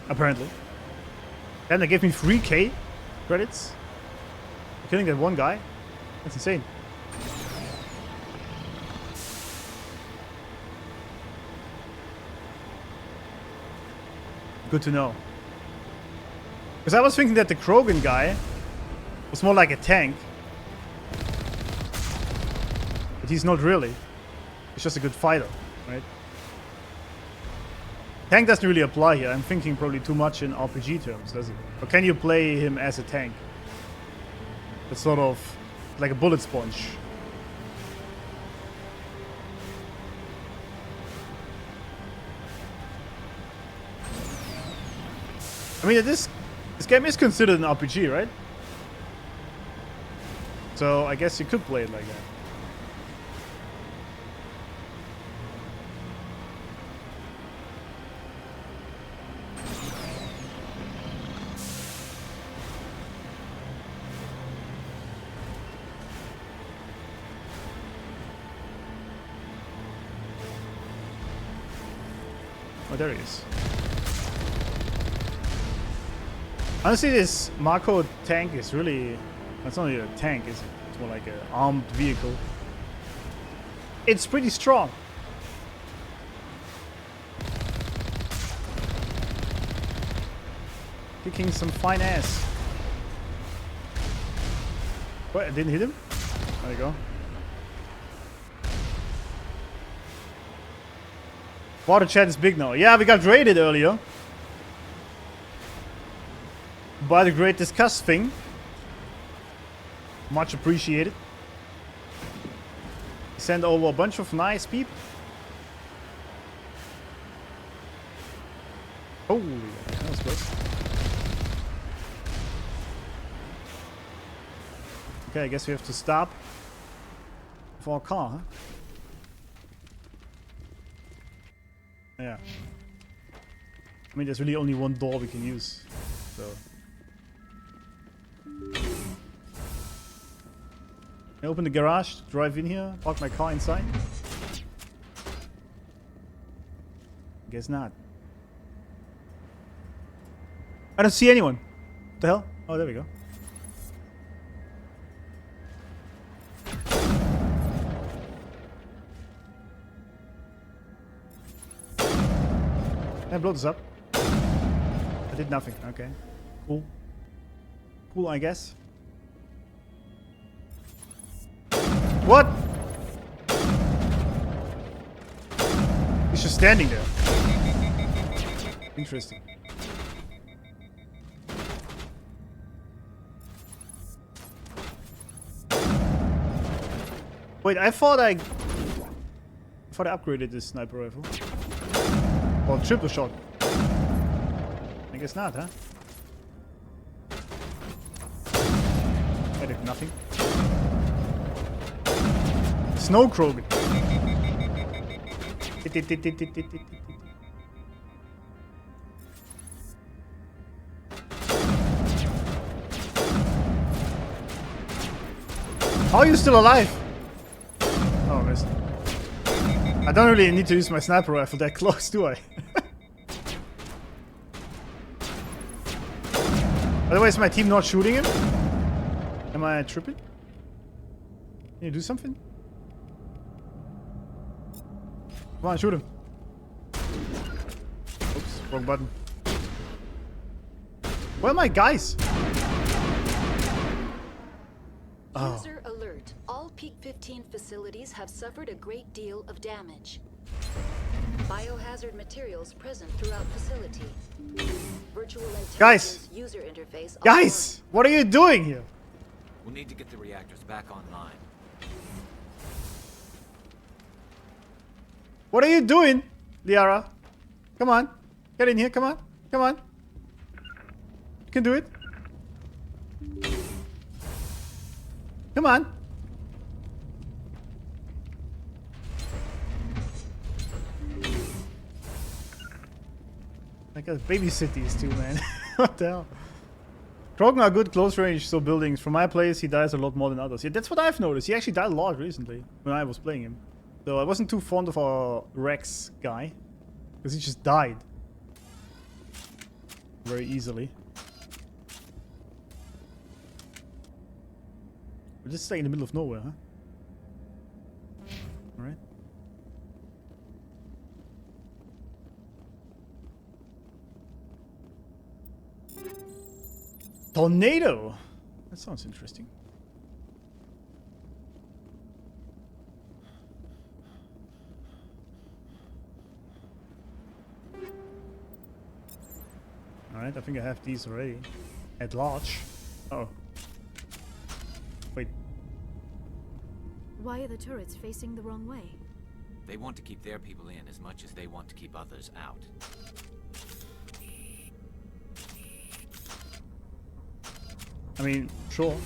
Apparently. And they gave me 3k credits for killing that one guy. That's insane. Good to know. Because I was thinking that the Krogan guy was more like a tank. But he's not really. He's just a good fighter, right? Tank doesn't really apply here. I'm thinking probably too much in RPG terms, does it? Or can you play him as a tank? It's sort of like a bullet sponge. I mean, this game is considered an RPG, right? So I guess you could play it like that. Oh, there he is. Honestly, this Mako tank is really... It's not really a tank, is it? It's more like an armed vehicle. It's pretty strong. Kicking some fine ass. What? I didn't hit him? There you go. Water chat is big now. Yeah, we got raided earlier by the Great Discuss thing. Much appreciated. Send over a bunch of nice people. Holy, that was close. Okay, I guess we have to stop for a car, huh? Yeah. I mean, there's really only one door we can use, so. I open the garage, drive in here, park my car inside. Guess not. I don't see anyone. What the hell? Oh, there we go. And blow this up. I did nothing. Okay. Cool. Cool, I guess. What? He's just standing there. Interesting. Wait, I thought I upgraded this sniper rifle. Or triple shot. I guess not, huh? I did nothing. Snow Krogan. How are you still alive? Oh, missed. I don't really need to use my sniper rifle that close, do I? By the way, is my team not shooting him? Am I tripping? Can you do something? Come on, shoot him. Oops, wrong button. Where are my guys? Oh. User alert. All Peak 15 facilities have suffered a great deal of damage. Biohazard materials present throughout facility. Virtual intelligence user interface. Guys, what are you doing here? We'll need to get the reactors back online. What are you doing, Liara? Come on. Get in here, come on. Come on. You can do it. Come on. I gotta babysit these two, man. What the hell? Krogan are good close range, so buildings. From my place, he dies a lot more than others. Yeah, that's what I've noticed. He actually died a lot recently when I was playing him. So I wasn't too fond of our Rex guy, because he just died very easily. We're just like in the middle of nowhere, huh? Alright. Tornado! That sounds interesting. right? I think I have these already. At large. Oh. Wait. Why are the turrets facing the wrong way? They want to keep their people in as much as they want to keep others out. I mean, sure.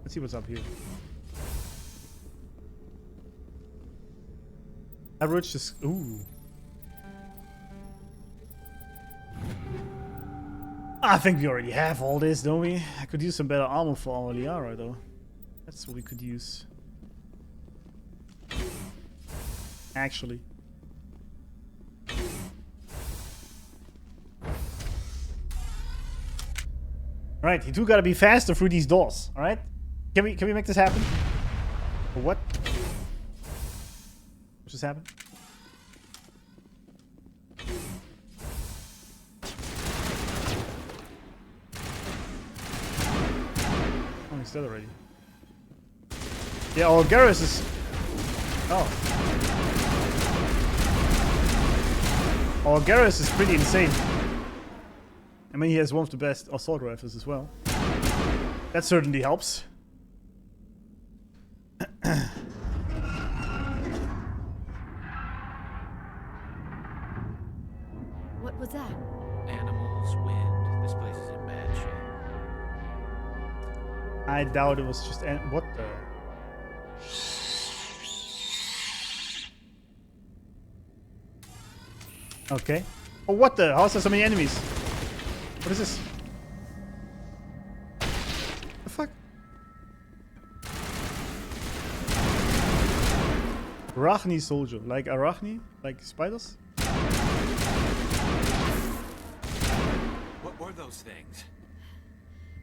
Let's see what's up here. Average is... Ooh. I think we already have all this, don't we? I could use some better armor for our Liara, though. That's what we could use. Actually. Alright, you two gotta be faster through these doors, alright? Can we make this happen? Or what? What just happened? Oh, he's dead already. Yeah, our Garrus is... Oh. Our Garrus is pretty insane. I mean, he has one of the best assault rifles as well. That certainly helps. What was that? Animals, wind. This place is in bad shape. I doubt it was just... What the... Okay. Oh, what the? How is there so many enemies? What is this? The fuck? Arachne soldier. Like Arachne? Like spiders? What were those things?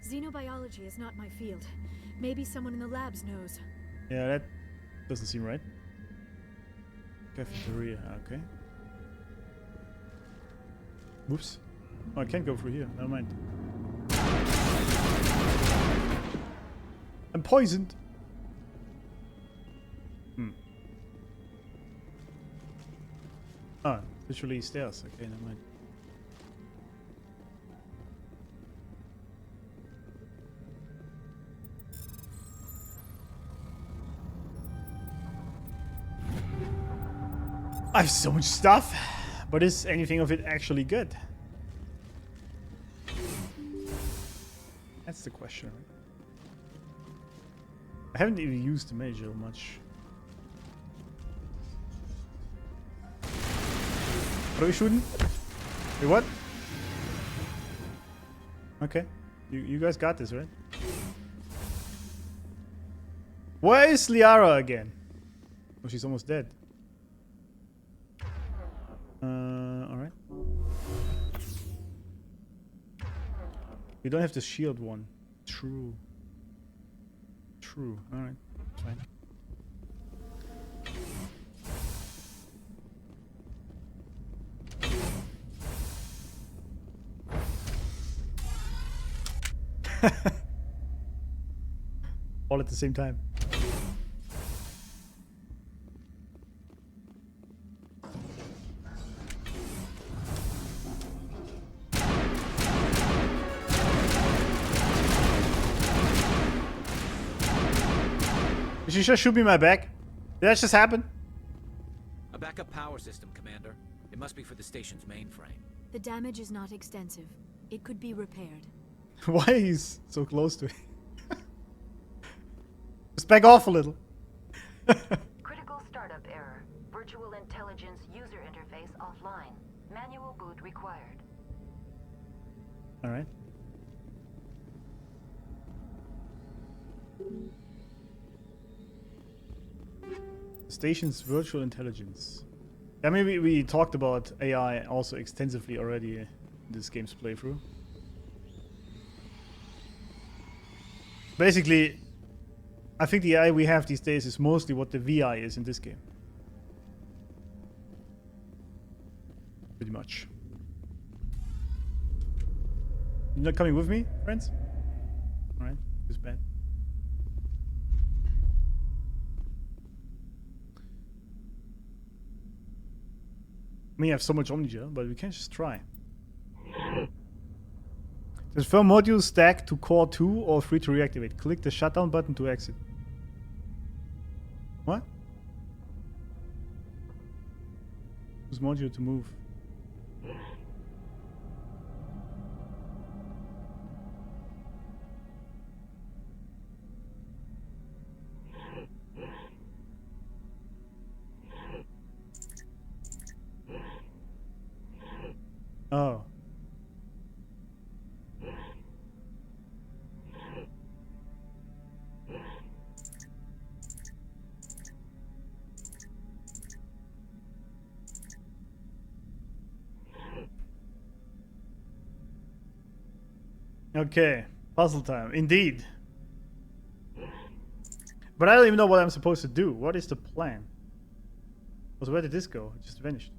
Xenobiology is not my field. Maybe someone in the labs knows. Yeah, that doesn't seem right. Cafeteria, okay. Whoops. Oh, I can't go through here. Never mind. I'm poisoned. Ah, literally stairs. Okay, never mind. I have so much stuff, but is anything of it actually good? That's the question. I haven't even used the major much. What are we shooting? Wait, what? Okay. You guys got this, right? Where is Liara again? Oh, she's almost dead. Alright. We don't have the shield one. True. True. Alright. Fine. All at the same time. Did she just shoot me in my back? Did that just happen? A backup power system, Commander. It must be for the station's mainframe. The damage is not extensive. It could be repaired. Why is he so close to it? Just back off a little. Critical startup error. Virtual intelligence user interface offline. Manual boot required. Alright. Station's virtual intelligence. I mean, we talked about AI also extensively already in this game's playthrough. Basically, I think the AI we have these days is mostly what the VI is in this game. Pretty much. You're not coming with me, friends? Alright, this is bad. mean, I have so much Omnigel, but we can just try. Transfer module stack to core 2 or 3 to reactivate. Click the shutdown button to exit. What? Use module to move. Oh. Okay, puzzle time, indeed. But I don't even know what I'm supposed to do. What is the plan? Also, where did this go? It just vanished.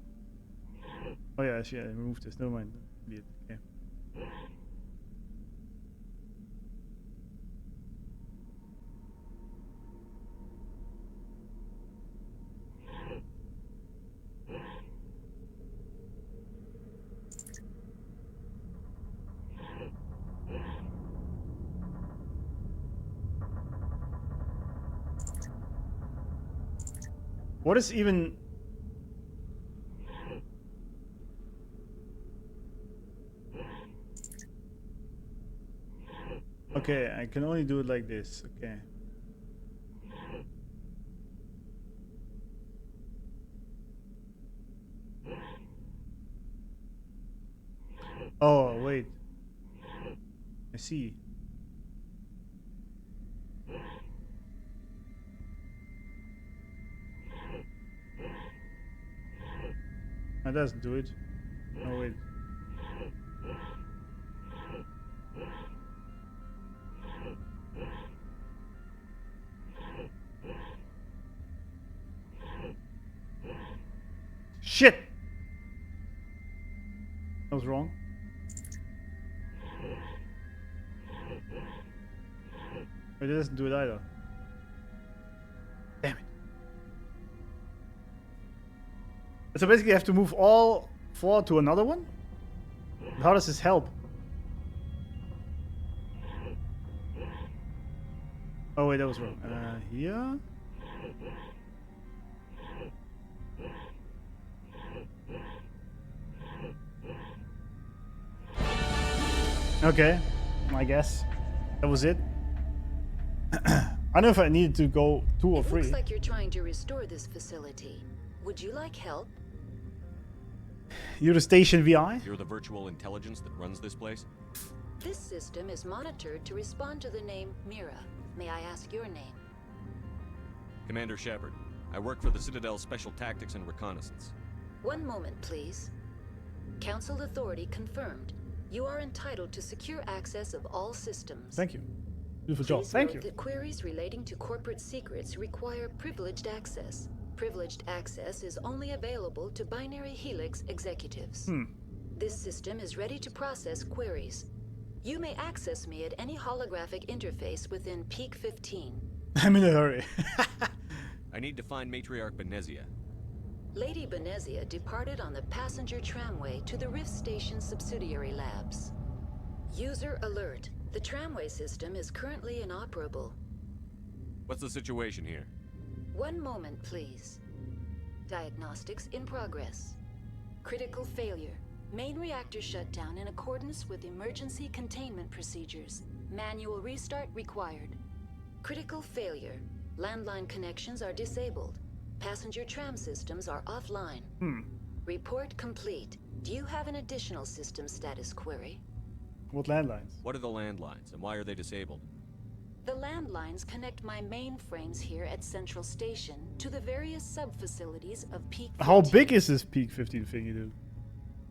Oh yeah, I removed this. Never mind. Okay. What is even... Okay, I can only do it like this. Okay. Oh, wait. I see. That doesn't do it. Oh, wait. Shit! That was wrong. It doesn't do it either. Damn it. So basically I have to move all 4 to another one? How does this help? Oh wait, that was wrong. Here? Okay, I guess that was it. I don't know if I needed to go 2 or 3. Looks like you're trying to restore this facility. Would you like help? You're the station VI? You're the virtual intelligence that runs this place? This system is monitored to respond to the name Mira. May I ask your name? Commander Shepard. I work for the Citadel's Special Tactics and Reconnaissance. One moment, please. Council authority confirmed. You are entitled to secure access of all systems. Thank you. Beautiful job. Thank you. That queries relating to corporate secrets require privileged access. Privileged access is only available to binary Helix executives. This system is ready to process queries. You may access me at any holographic interface within Peak 15. I'm in a hurry. I need to find Matriarch Benezia. Lady Benezia departed on the passenger tramway to the Rift Station subsidiary labs. User alert. The tramway system is currently inoperable. What's the situation here? One moment, please. Diagnostics in progress. Critical failure. Main reactor shut down in accordance with emergency containment procedures. Manual restart required. Critical failure. Landline connections are disabled. Passenger tram systems are offline. Report complete. Do you have an additional system status query? What landlines? What are the landlines, and why are they disabled? The landlines connect my mainframes here at Central Station to the various sub-facilities of Peak 15. How big is this Peak 15 thingy, dude?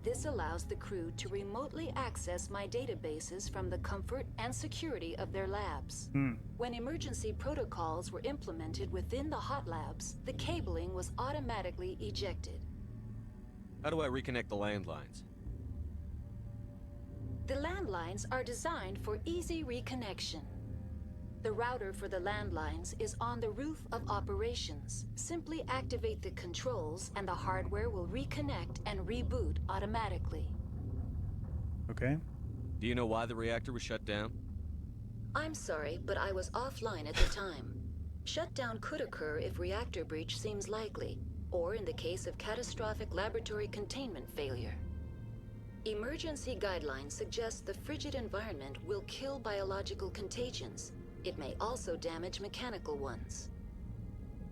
This allows the crew to remotely access my databases from the comfort and security of their labs. When emergency protocols were implemented within the hot labs, the cabling was automatically ejected. How do I reconnect the landlines? The landlines are designed for easy reconnection. The router for the landlines is on the roof of operations. Simply activate the controls and the hardware will reconnect and reboot automatically. Okay. Do you know why the reactor was shut down? I'm sorry, but I was offline at the time. Shutdown could occur if reactor breach seems likely, or in the case of catastrophic laboratory containment failure. Emergency guidelines suggest the frigid environment will kill biological contagions. It may also damage mechanical ones.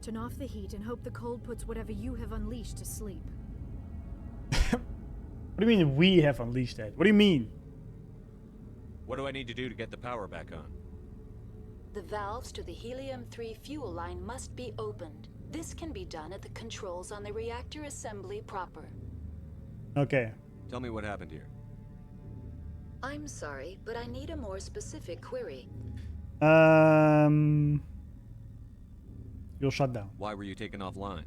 Turn off the heat and hope the cold puts whatever you have unleashed to sleep. What do you mean we have unleashed that? What do you mean? What do I need to do to get the power back on? The valves to the helium-3 fuel line must be opened. This can be done at the controls on the reactor assembly proper. Okay. Tell me what happened here. I'm sorry, but I need a more specific query. You'll shut down. Why were you taken offline?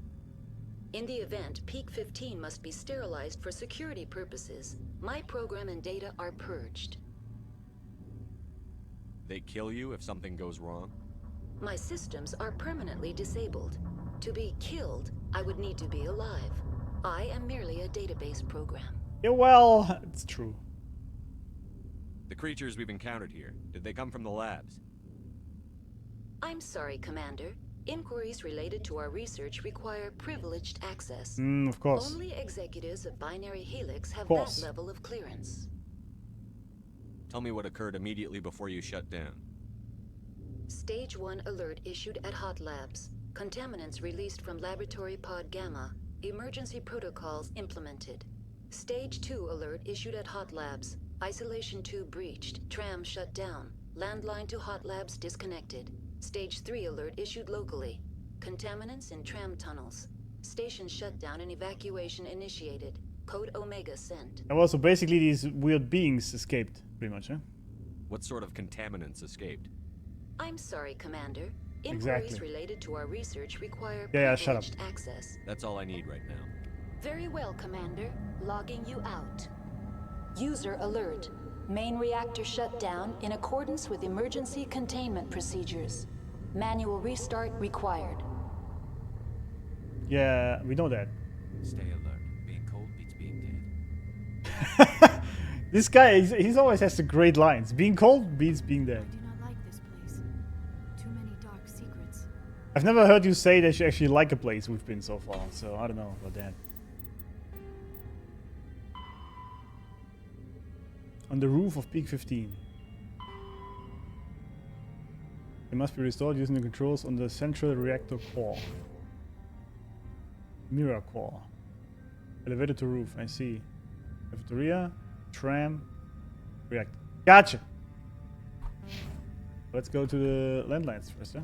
In the event, Peak 15 must be sterilized for security purposes. My program and data are purged. They kill you if something goes wrong? My systems are permanently disabled. To be killed, I would need to be alive. I am merely a database program. Yeah, well, it's true. The creatures we've encountered here, did they come from the labs? I'm sorry, Commander. Inquiries related to our research require privileged access. Of course. Only executives of Binary Helix have that level of clearance. Tell me what occurred immediately before you shut down. Stage 1 alert issued at Hot Labs. Contaminants released from Laboratory Pod Gamma. Emergency protocols implemented. Stage 2 alert issued at Hot Labs. Isolation 2 breached. Tram shut down. Landline to Hot Labs disconnected. Stage 3 alert issued locally. Contaminants in tram tunnels. Station shutdown and evacuation initiated. Code Omega sent. Well, so basically these weird beings escaped, pretty much, huh? What sort of contaminants escaped? I'm sorry, Commander. Inquiries related to our research require shut up. access. That's all I need right now. Very well, Commander. Logging you out. User alert. Main reactor shut down in accordance with emergency containment procedures. Manual restart required. Yeah, we know that. Stay alert. Being cold beats being dead. This guy, he's always has the great lines. Being cold beats being dead. I do not like this place. Too many dark secrets. I've never heard you say that you actually like a place we've been so far, so I don't know about that. On the roof of Peak 15. It must be restored using the controls on the central reactor core. Mirror core. Elevator to roof, I see. Cafeteria, tram, reactor. Gotcha! Let's go to the landlines first, huh?